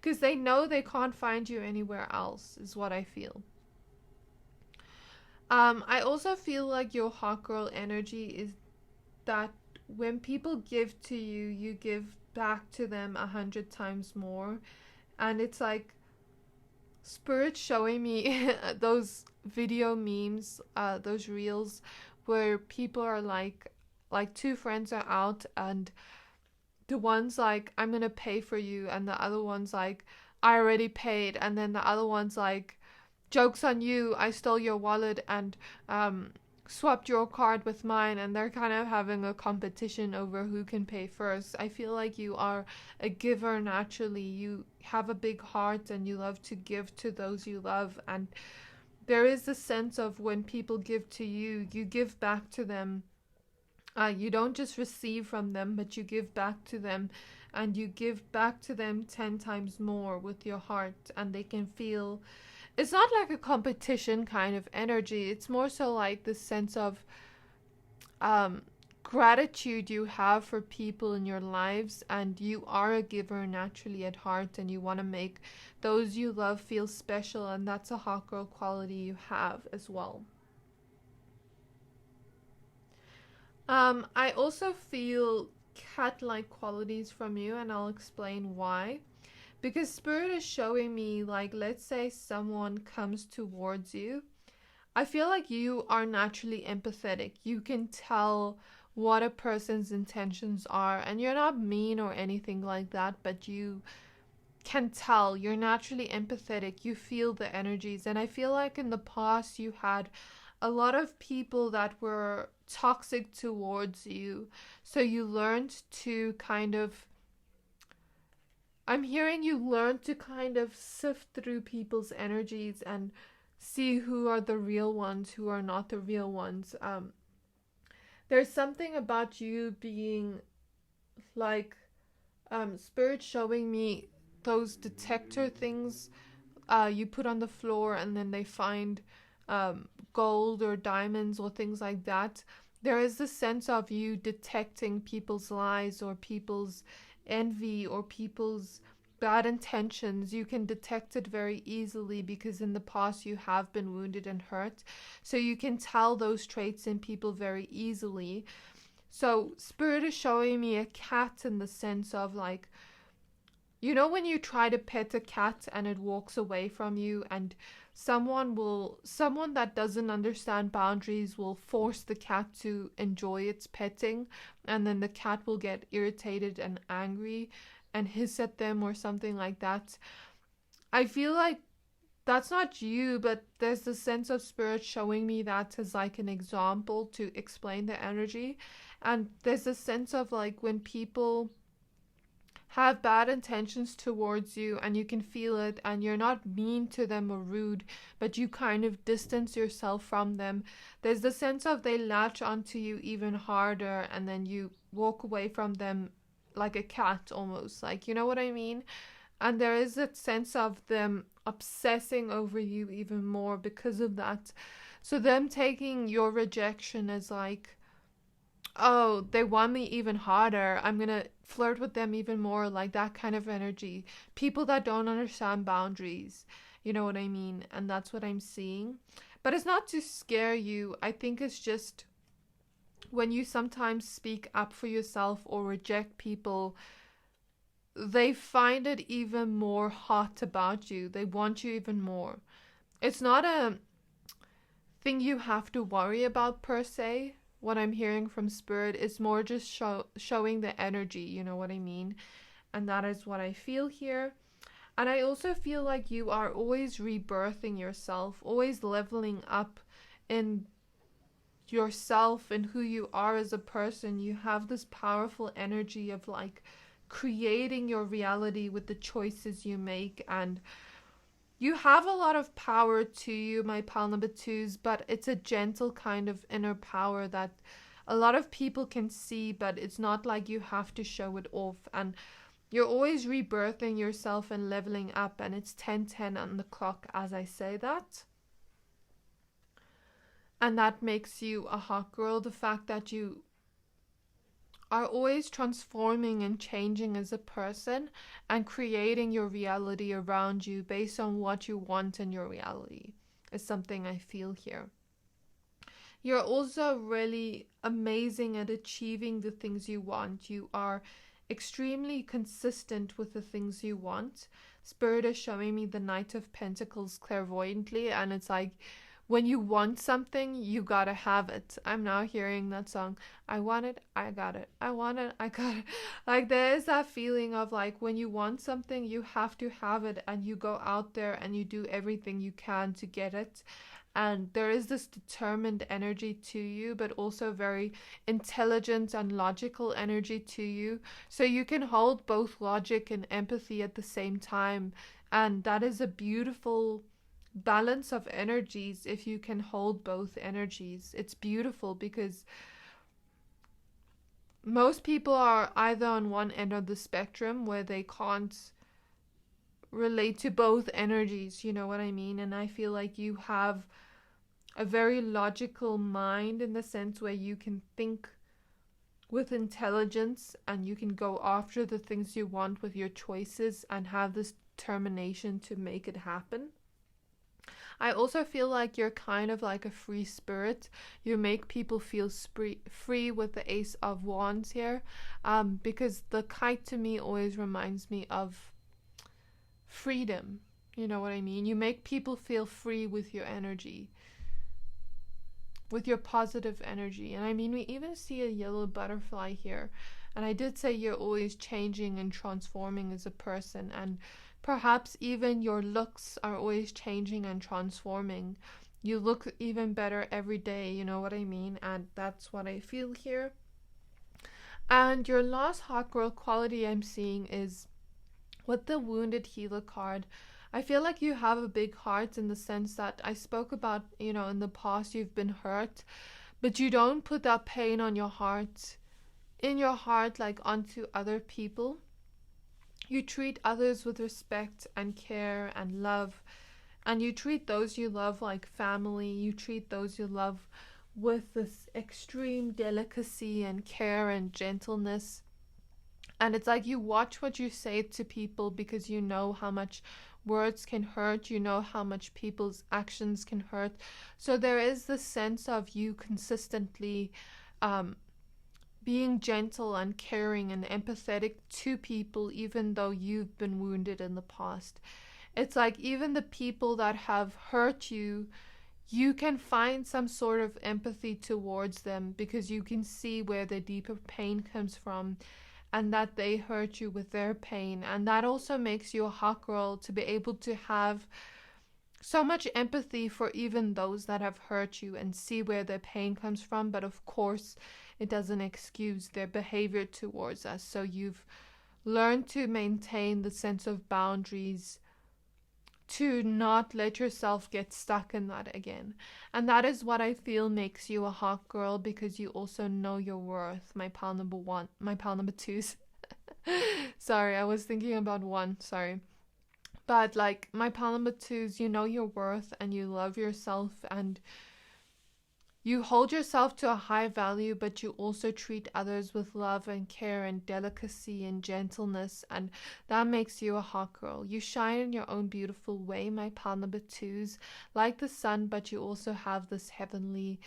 Because they know they can't find you anywhere else, is what I feel. I also feel like your hot girl energy is that when people give to you, you give back to them 100 times more. And it's like Spirit showing me those video memes, those reels where people are like two friends are out, and the one's like, I'm gonna pay for you, and the other one's like, I already paid, and then the other one's like, joke's on you, I stole your wallet and swapped your card with mine, and they're kind of having a competition over who can pay first. I feel like you are a giver naturally. You have a big heart and you love to give to those you love, and there is a sense of when people give to you, you give back to them. You don't just receive from them, but you give back to them, and you give back to them 10 times more with your heart, and they can feel. It's not like a competition kind of energy. It's more so like this sense of gratitude you have for people in your lives, and you are a giver naturally at heart, and you want to make those you love feel special, and that's a hot girl quality you have as well. I also feel cat-like qualities from you, and I'll explain why. Because Spirit is showing me, like, let's say someone comes towards you. I feel like you are naturally empathetic. You can tell what a person's intentions are, and you're not mean or anything like that, but you can tell. You're naturally empathetic. You feel the energies. And I feel like in the past you had a lot of people that were toxic towards you. So you learned to kind of, I'm hearing you learn to kind of sift through people's energies and see who are the real ones, who are not the real ones. There's something about you being like, spirit showing me those detector things you put on the floor and then they find gold or diamonds or things like that. There is this sense of you detecting people's lies or people's envy or people's bad intentions. You can detect it very easily because in the past you have been wounded and hurt. So you can tell those traits in people very easily. So spirit is showing me a cat in the sense of like, you know, when you try to pet a cat and it walks away from you, and someone that doesn't understand boundaries will force the cat to enjoy its petting, and then the cat will get irritated and angry and hiss at them or something like that. I feel like that's not you, but there's the sense of spirit showing me that as like an example to explain the energy. And there's a sense of like when people have bad intentions towards you and you can feel it and you're not mean to them or rude, but you kind of distance yourself from them. There's the sense of they latch onto you even harder and then you walk away from them like a cat almost, like, you know what I mean? And there is that sense of them obsessing over you even more because of that. So them taking your rejection as like, oh, they want me even harder, I'm gonna flirt with them even more, like that kind of energy. People that don't understand boundaries, you know what I mean? And that's what I'm seeing. But it's not to scare you. I think it's just when you sometimes speak up for yourself or reject people, they find it even more hot about you. They want you even more. It's not a thing you have to worry about per se. What I'm hearing from spirit is more just showing the energy, you know what I mean? And that is what I feel here. And I also feel like you are always rebirthing yourself, always leveling up in yourself and who you are as a person. You have this powerful energy of like creating your reality with the choices you make, and you have a lot of power to you, my pal number twos, but it's a gentle kind of inner power that a lot of people can see, but it's not like you have to show it off. And you're always rebirthing yourself and leveling up, and it's 10:10 on the clock as I say that. And that makes you a hot girl. The fact that you are always transforming and changing as a person and creating your reality around you based on what you want in your reality is something I feel here. You're also really amazing at achieving the things you want. You are extremely consistent with the things you want. Spirit is showing me the Knight of Pentacles clairvoyantly, and it's like, when you want something, you gotta have it. I'm now hearing that song. I want it, I got it. I want it, I got it. Like there is that feeling of like when you want something, you have to have it, and you go out there and you do everything you can to get it. And there is this determined energy to you, but also very intelligent and logical energy to you. So you can hold both logic and empathy at the same time. And that is a beautiful balance of energies. If you can hold both energies, it's beautiful, because most people are either on one end of the spectrum where they can't relate to both energies, you know what I mean? And I feel like you have a very logical mind in the sense where you can think with intelligence and you can go after the things you want with your choices and have this determination to make it happen. I also feel like you're kind of like a free spirit. You make people feel free with the Ace of Wands here, because the kite to me always reminds me of freedom. You know what I mean? You make people feel free with your energy, with your positive energy. And I mean, we even see a yellow butterfly here. And I did say you're always changing and transforming as a person, and Perhaps even your looks are always changing and transforming. You look even better every day, you know what I mean? And that's what I feel here. And your last hot girl quality I'm seeing is with the wounded healer card. I feel like you have a big heart in the sense that I spoke about, in the past you've been hurt, but you don't put that pain on your heart, in your heart, like onto other people. You treat others with respect and care and love, and you treat those you love like family. You treat those you love with this extreme delicacy and care and gentleness. And it's like you watch what you say to people because you know how much words can hurt, you know how much people's actions can hurt. So there is this sense of you consistently being gentle and caring and empathetic to people, even though you've been wounded in the past. It's like even the people that have hurt you, you can find some sort of empathy towards them because you can see where their deeper pain comes from and that they hurt you with their pain. And that also makes you a hot girl, to be able to have so much empathy for even those that have hurt you and see where their pain comes from. But of course, it doesn't excuse their behavior towards us. So you've learned to maintain the sense of boundaries, to not let yourself get stuck in that again. And that is what I feel makes you a hot girl, because you also know your worth. My pal number twos. Sorry, I was thinking about one, sorry. But like my pal number twos, you know your worth and you love yourself and you hold yourself to a high value, but you also treat others with love and care and delicacy and gentleness, and that makes you a hot girl. You shine in your own beautiful way, my pal number twos, like the sun, but you also have this heavenly,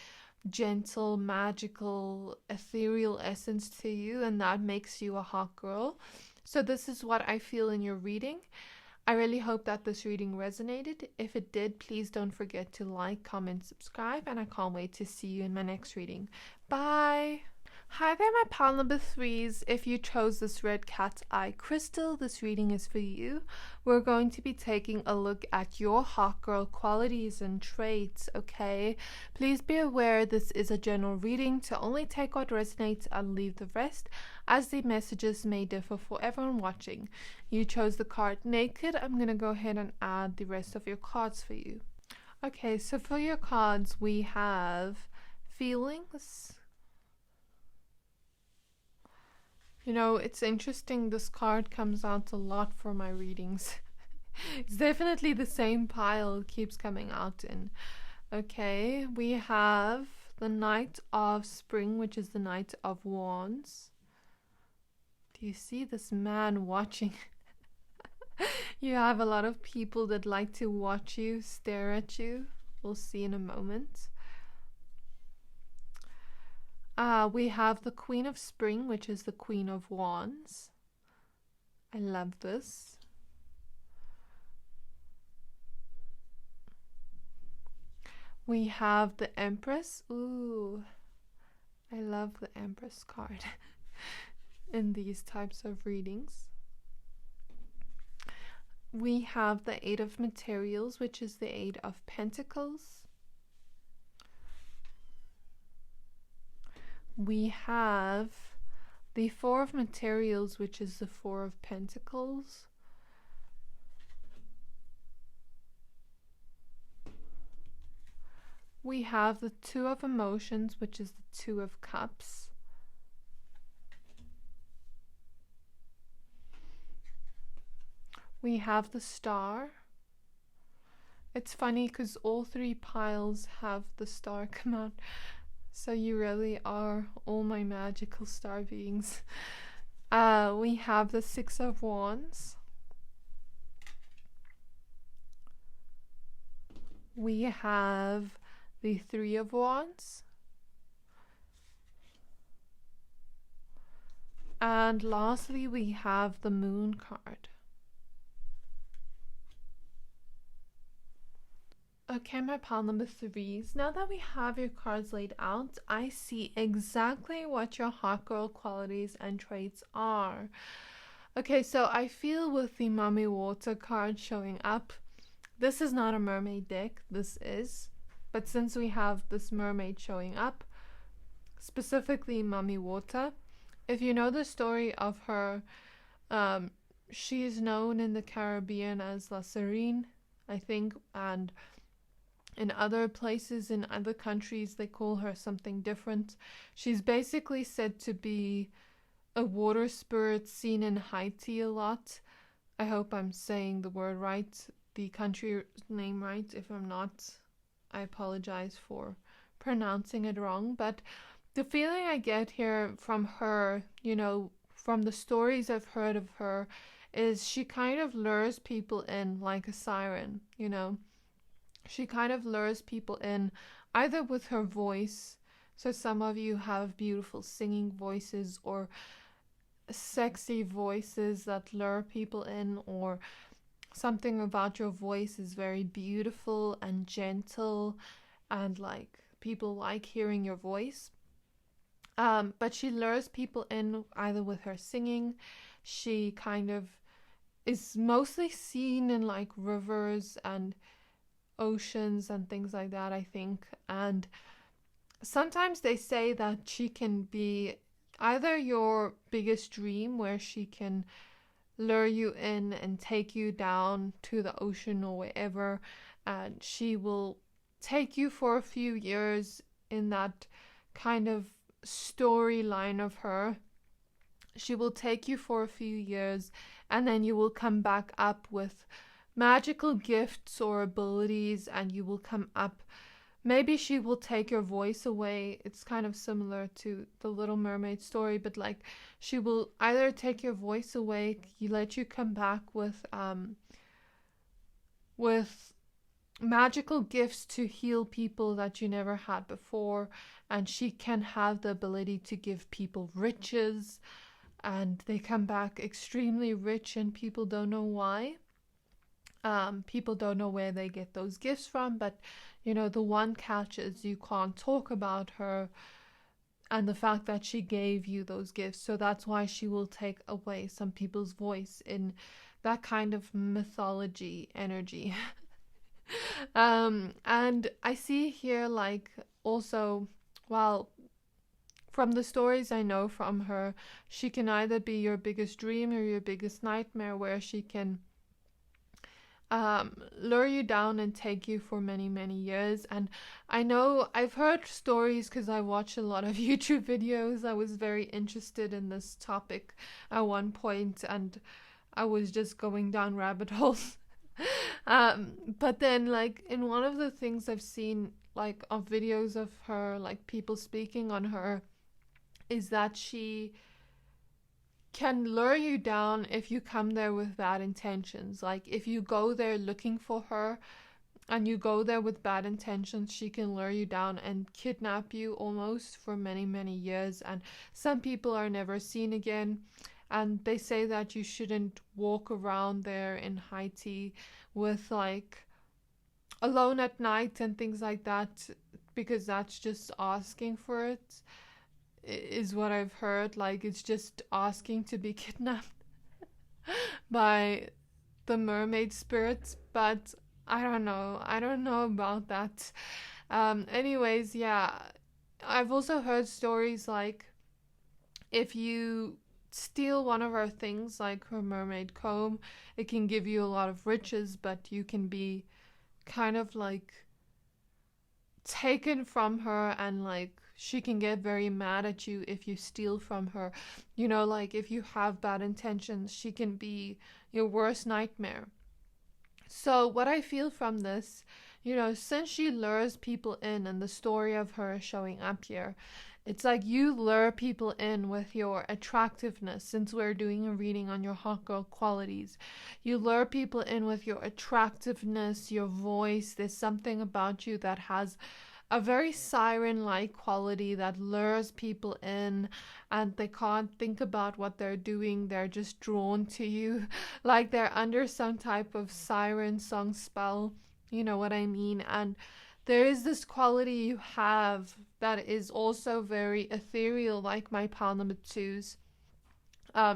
gentle, magical, ethereal essence to you, and that makes you a hot girl. So this is what I feel in your reading. I really hope that this reading resonated. If it did, please don't forget to like, comment, subscribe, and I can't wait to see you in my next reading. Bye! Hi there, my pal number threes. If you chose this red cat's eye crystal, this reading is for you. We're going to be taking a look at your hot girl qualities and traits, okay? Please be aware this is a general reading, to only take what resonates and leave the rest, as the messages may differ for everyone watching. You chose the card naked. I'm going to go ahead and add the rest of your cards for you. Okay, so for your cards, we have feelings. You know, it's interesting, this card comes out a lot for my readings. It's definitely the same pile it keeps coming out in. Okay, we have the Knight of Spring, which is the Knight of Wands. Do you see this man watching? You have a lot of people that like to watch you, stare at you. We'll see in a moment. We have the Queen of Spring, which is the Queen of Wands. I love this. We have the Empress. Ooh, I love the Empress card in these types of readings. We have the Eight of Materials, which is the Eight of Pentacles. We have the Four of Materials, which is the Four of Pentacles. We have the Two of Emotions, which is the Two of Cups. We have the Star. It's funny because all three piles have the star come out. So you really are all my magical star beings. We have the Six of Wands. We have the Three of Wands. And lastly, we have the Moon card. Okay, my pal number threes, now that we have your cards laid out, I see exactly what your hot girl qualities and traits are. Okay, so I feel with the Mummy Water card showing up, this is not a mermaid deck, this is. But since we have this mermaid showing up, specifically Mummy Water, if you know the story of her, she is known in the Caribbean as La Siren, I think, and in other places, in other countries, they call her something different. She's basically said to be a water spirit seen in Haiti a lot. I hope I'm saying the word right, the country name right. If I'm not, I apologize for pronouncing it wrong. But the feeling I get here from her, from the stories I've heard of her, is she kind of lures people in like a siren. She kind of lures people in either with her voice. So some of you have beautiful singing voices or sexy voices that lure people in, or something about your voice is very beautiful and gentle, and like people like hearing your voice. But she lures people in either with her singing. She kind of is mostly seen in like rivers and oceans and things like that, I think. And sometimes they say that she can be either your biggest dream, where she can lure you in and take you down to the ocean or wherever, and she will take you for a few years in that kind of storyline of her. She will take you for a few years, and then you will come back up with magical gifts or abilities, and you will come up. Maybe she will take your voice away. It's kind of similar to the Little Mermaid story, but like she will either take your voice away, let you come back with magical gifts to heal people that you never had before, and she can have the ability to give people riches, and they come back extremely rich, and people don't know why. People don't know where they get those gifts from, but the one catch is you can't talk about her and the fact that she gave you those gifts. So that's why she will take away some people's voice in that kind of mythology energy. And I see here, like, also, well, from the stories I know from her, she can either be your biggest dream or your biggest nightmare, where she can lure you down and take you for many, many years. And I know I've heard stories because I watch a lot of YouTube videos. I was very interested in this topic at one point, and I was just going down rabbit holes. But then, like, in one of the things I've seen, like, of videos of her, like, people speaking on her, is that she can lure you down if you come there with bad intentions. Like, if you go there looking for her and you go there with bad intentions, she can lure you down and kidnap you almost for many, many years. And some people are never seen again. And they say that you shouldn't walk around there in Haiti with, like, alone at night and things like that, because that's just asking for it, is what I've heard. Like, it's just asking to be kidnapped by the mermaid spirits. But I don't know about that. Anyways, yeah, I've also heard stories like, if you steal one of her things, like her mermaid comb, it can give you a lot of riches, but you can be kind of like taken from her, and like she can get very mad at you if you steal from her. Like, if you have bad intentions, she can be your worst nightmare. So what I feel from this, since she lures people in, and the story of her showing up here, it's like you lure people in with your attractiveness. Since we're doing a reading on your hot girl qualities, you lure people in with your attractiveness, your voice. There's something about you that has a very siren-like quality that lures people in, and they can't think about what they're doing. They're just drawn to you, like they're under some type of siren song spell. You know what I mean? And there is this quality you have that is also very ethereal, like my pile number twos.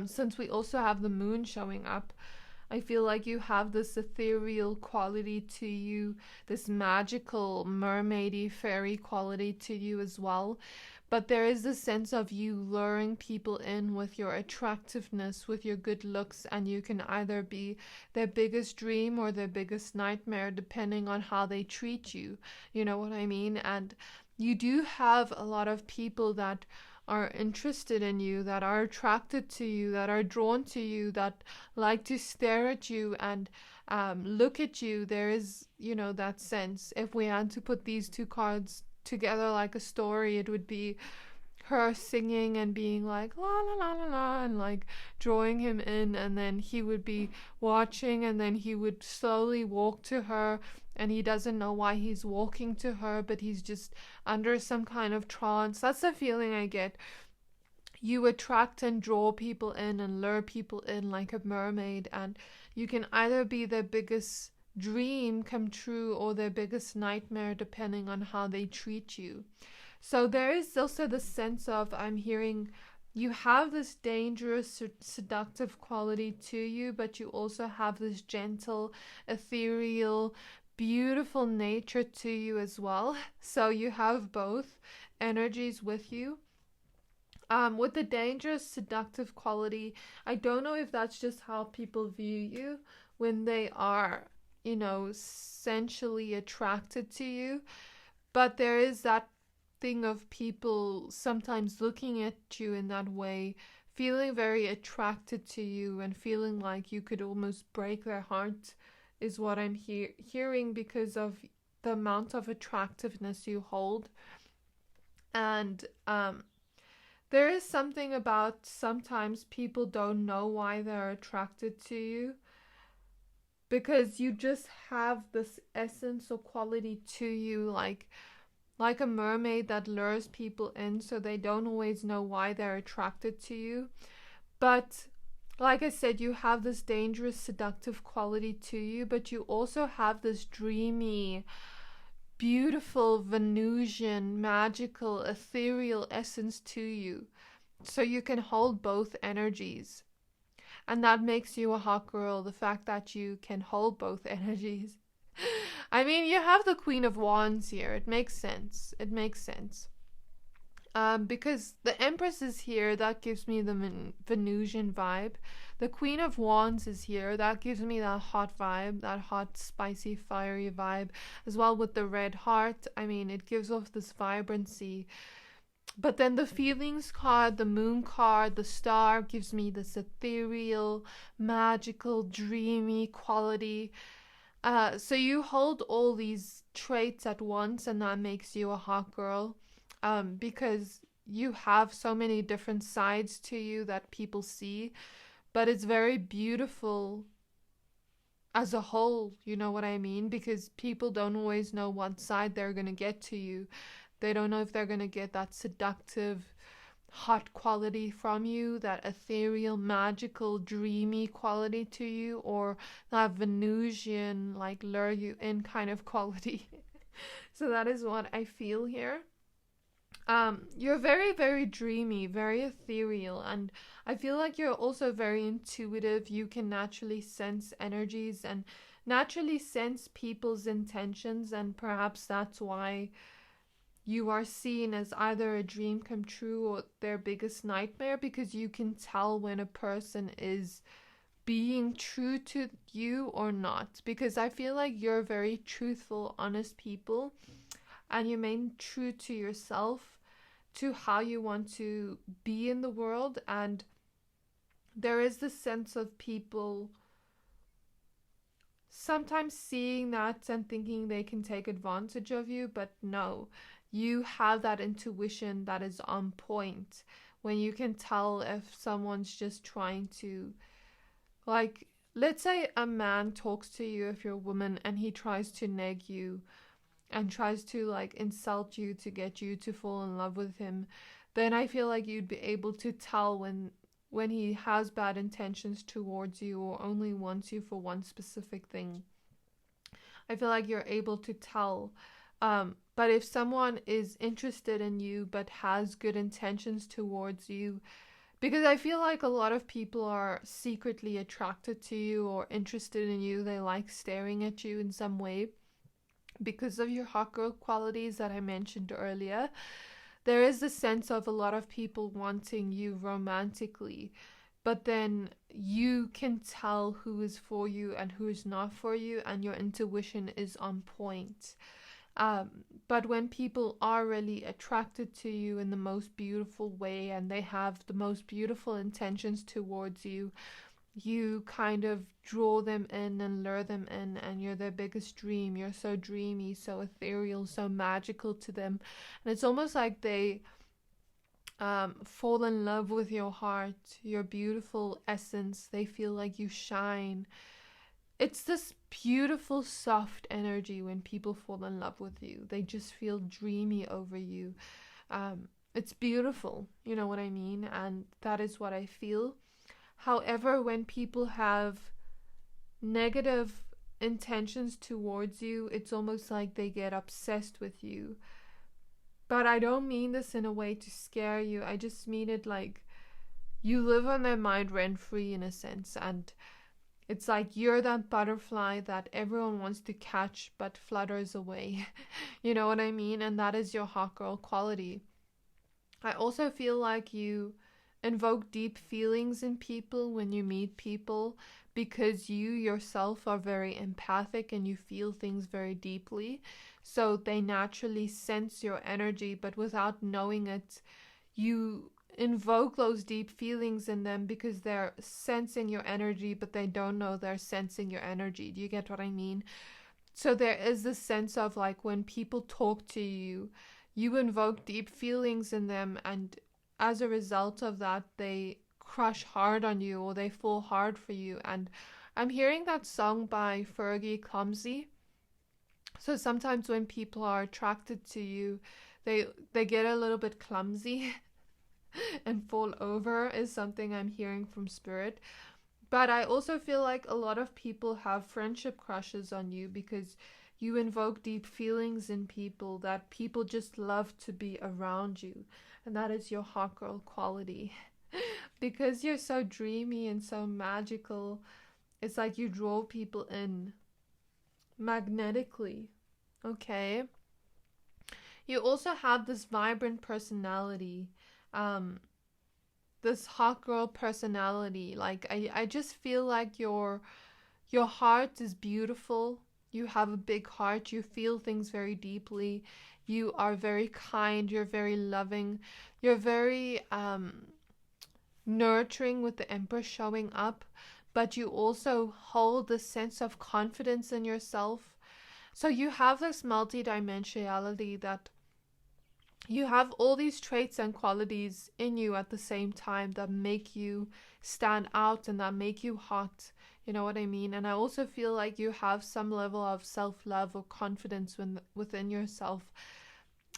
Since we also have the moon showing up, I feel like you have this ethereal quality to you, this magical, mermaidy, fairy quality to you as well. But there is this sense of you luring people in with your attractiveness, with your good looks, and you can either be their biggest dream or their biggest nightmare, depending on how they treat you. You know what I mean? And you do have a lot of people that are interested in you, that are attracted to you, that are drawn to you, that like to stare at you and look at you. There is, that sense. If we had to put these two cards together like a story, it would be her singing and being like la la la la la and like drawing him in, and then he would be watching, and then he would slowly walk to her, and he doesn't know why he's walking to her, but he's just under some kind of trance. That's the feeling I get. You attract and draw people in and lure people in like a mermaid, and you can either be their biggest dream come true or their biggest nightmare, depending on how they treat you. So there is also the sense of, I'm hearing, you have this dangerous, seductive quality to you, but you also have this gentle, ethereal, beautiful nature to you as well. So you have both energies with you. With the dangerous, seductive quality, I don't know if that's just how people view you when they are, sensually attracted to you. But there is that thing of people sometimes looking at you in that way, feeling very attracted to you and feeling like you could almost break their heart, is what I'm hearing, because of the amount of attractiveness you hold. And there is something about, sometimes people don't know why they're attracted to you, because you just have this essence or quality to you, like a mermaid that lures people in, so they don't always know why they're attracted to you. But like I said, you have this dangerous, seductive quality to you, but you also have this dreamy, beautiful, Venusian, magical, ethereal essence to you. So you can hold both energies. And that makes you a hot girl, the fact that you can hold both energies. I mean, you have the Queen of Wands here. It makes sense. It makes sense. Because the Empress is here, that gives me the Venusian vibe. The Queen of Wands is here, that gives me that hot vibe, that hot, spicy, fiery vibe, as well with the red heart. I mean, it gives off this vibrancy. But then the feelings card, the moon card, the star gives me this ethereal, magical, dreamy quality. So you hold all these traits at once, and that makes you a hot girl. Because you have so many different sides to you that people see, but it's very beautiful as a whole, you know what I mean? Because people don't always know what side they're going to get to you. They don't know if they're going to get that seductive, hot quality from you, that ethereal, magical, dreamy quality to you, or that Venusian, like lure you in kind of quality. So that is what I feel here. You're very, very dreamy, very ethereal, and I feel like you're also very intuitive. You can naturally sense energies and naturally sense people's intentions, and perhaps that's why you are seen as either a dream come true or their biggest nightmare, because you can tell when a person is being true to you or not. Because I feel like you're very truthful, honest people, and you remain true to yourself, to how you want to be in the world. And there is this sense of people sometimes seeing that and thinking they can take advantage of you, but no, you have that intuition that is on point when you can tell if someone's just trying to, like, let's say a man talks to you, if you're a woman, and he tries to neg you and tries to like insult you to get you to fall in love with him, then I feel like you'd be able to tell when he has bad intentions towards you or only wants you for one specific thing. I feel like you're able to tell. But if someone is interested in you but has good intentions towards you, Because I feel like a lot of people are secretly attracted to you or interested in you. They like staring at you in some way because of your hot girl qualities that I mentioned earlier. There is a sense of a lot of people wanting you romantically, but then you can tell who is for you and who is not for you, and your intuition is on point. But when people are really attracted to you in the most beautiful way and they have the most beautiful intentions towards you, you kind of draw them in and lure them in, and you're their biggest dream. You're so dreamy, so ethereal, so magical to them. And it's almost like they fall in love with your heart, your beautiful essence. They feel like you shine. It's this beautiful, soft energy when people fall in love with you. They just feel dreamy over you. It's beautiful, you know what I mean? And that is what I feel. However, when people have negative intentions towards you, it's almost like they get obsessed with you. But I don't mean this in a way to scare you. I just mean it like you live on their mind rent free in a sense. And it's like you're that butterfly that everyone wants to catch but flutters away. You know what I mean? And that is your hot girl quality. I also feel like you invoke deep feelings in people when you meet people because you yourself are very empathic and you feel things very deeply. So they naturally sense your energy, but without knowing it, you invoke those deep feelings in them because they're sensing your energy, but they don't know they're sensing your energy. Do you get what I mean? So there is this sense of like when people talk to you, you invoke deep feelings in them, and as a result of that, they crush hard on you or they fall hard for you. And I'm hearing that song by Fergie Clumsy. So sometimes when people are attracted to you, they get a little bit clumsy and fall over is something I'm hearing from spirit. But I also feel like a lot of people have friendship crushes on you because you invoke deep feelings in people that people just love to be around you. And that is your hot girl quality. Because you're so dreamy and so magical, it's like you draw people in magnetically. Okay. You also have this vibrant personality. Um, this hot girl personality. Like I just feel like your heart is beautiful. You have a big heart. You feel things very deeply. You are very kind. You're very loving. You're very nurturing with the Empress showing up. But you also hold this sense of confidence in yourself. So you have this multidimensionality that you have all these traits and qualities in you at the same time that make you stand out and that make you hot. You know what I mean? And I also feel like you have some level of self-love or confidence within yourself.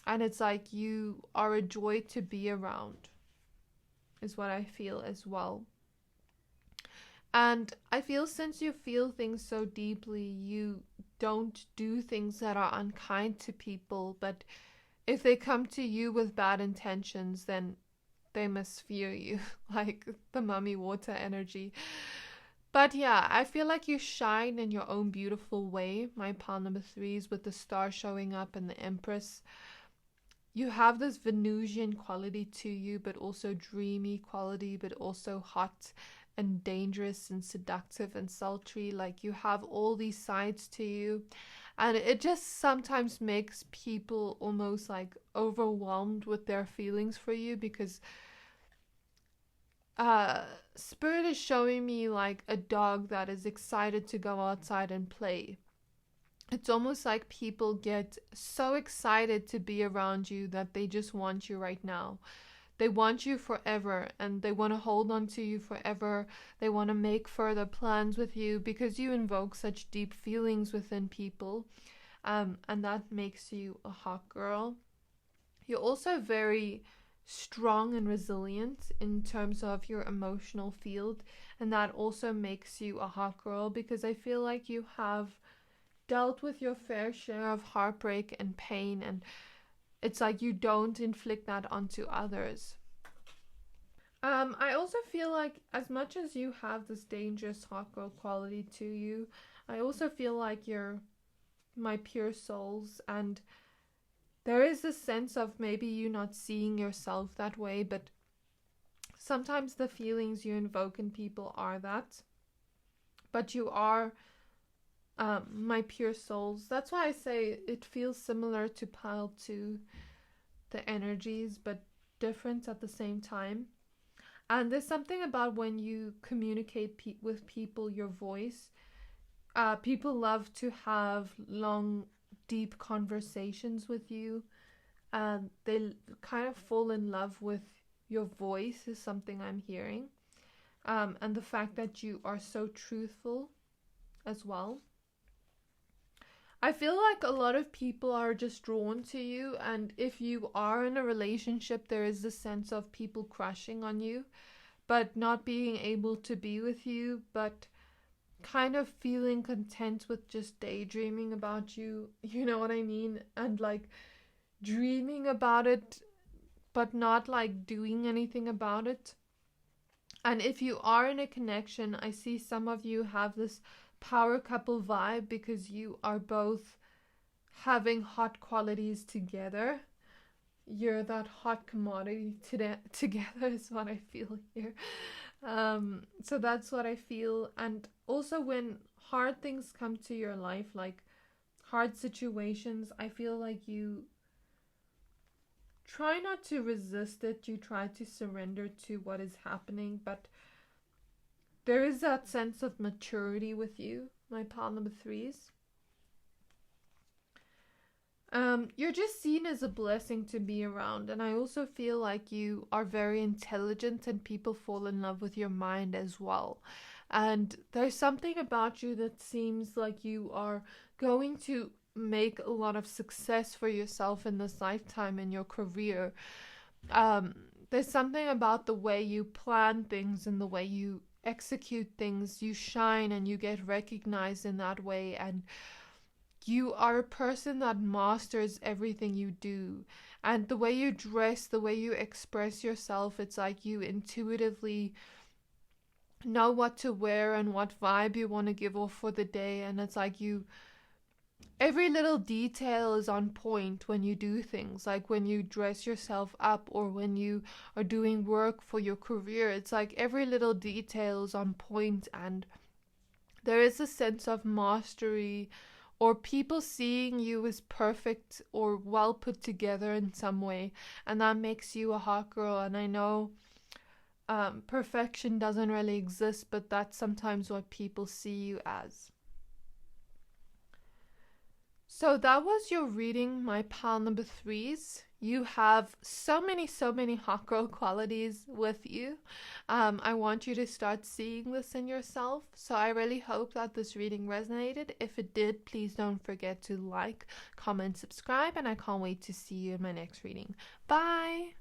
And it's like you are a joy to be around, is what I feel as well. And I feel since you feel things so deeply, you don't do things that are unkind to people, but if they come to you with bad intentions, then they must fear you, like the mummy water energy. But yeah, I feel like you shine in your own beautiful way. My pile number 3s with the star showing up and the Empress. You have this Venusian quality to you, but also dreamy quality, but also hot and dangerous and seductive and sultry. Like you have all these sides to you. And it just sometimes makes people almost like overwhelmed with their feelings for you because Spirit is showing me like a dog that is excited to go outside and play. It's almost like people get so excited to be around you that they just want you right now. They want you forever and they want to hold on to you forever. They want to make further plans with you because you invoke such deep feelings within people. And that makes you a hot girl. You're also very strong and resilient in terms of your emotional field. And that also makes you a hot girl because I feel like you have dealt with your fair share of heartbreak and pain, and it's like you don't inflict that onto others. I also feel like as much as you have this dangerous hot girl quality to you, I also feel like you're my pure souls, and there is this sense of maybe you not seeing yourself that way, but sometimes the feelings you invoke in people are that. But you are my pure souls. That's why I say it feels similar to Pile 2, the energies, but different at the same time. And there's something about when you communicate with people, your voice. People love to have long, deep conversations with you. And they kind of fall in love with your voice, is something I'm hearing. And the fact that you are so truthful as well. I feel like a lot of people are just drawn to you, and if you are in a relationship, there is this sense of people crushing on you, but not being able to be with you, but kind of feeling content with just daydreaming about you, you know what I mean? And like dreaming about it, but not like doing anything about it. And if you are in a connection, I see some of you have this power couple vibe because you are both having hot qualities together. You're that hot commodity together is what I feel here. So that's what I feel. And also when hard things come to your life, like hard situations, I feel like you try not to resist it. You try to surrender to what is happening, but there is that sense of maturity with you, my pile number threes. You're just seen as a blessing to be around, and I also feel like you are very intelligent and people fall in love with your mind as well. And there's something about you that seems like you are going to make a lot of success for yourself in this lifetime in your career. There's something about the way you plan things and the way you execute things. You shine and you get recognized in that way, and you are a person that masters everything you do. And the way you dress, the way you express yourself, it's like you intuitively know what to wear and what vibe you want to give off for the day. And it's like every little detail is on point when you do things, like when you dress yourself up or when you are doing work for your career. It's like every little detail is on point, and there is a sense of mastery or people seeing you as perfect or well put together in some way, and that makes you a hot girl. And I know perfection doesn't really exist, but that's sometimes what people see you as. So that was your reading, my pal number threes. You have so many hot girl qualities with you. I want you to start seeing this in yourself. So I really hope that this reading resonated. If it did, please don't forget to like, comment, subscribe, and I can't wait to see you in my next reading. Bye!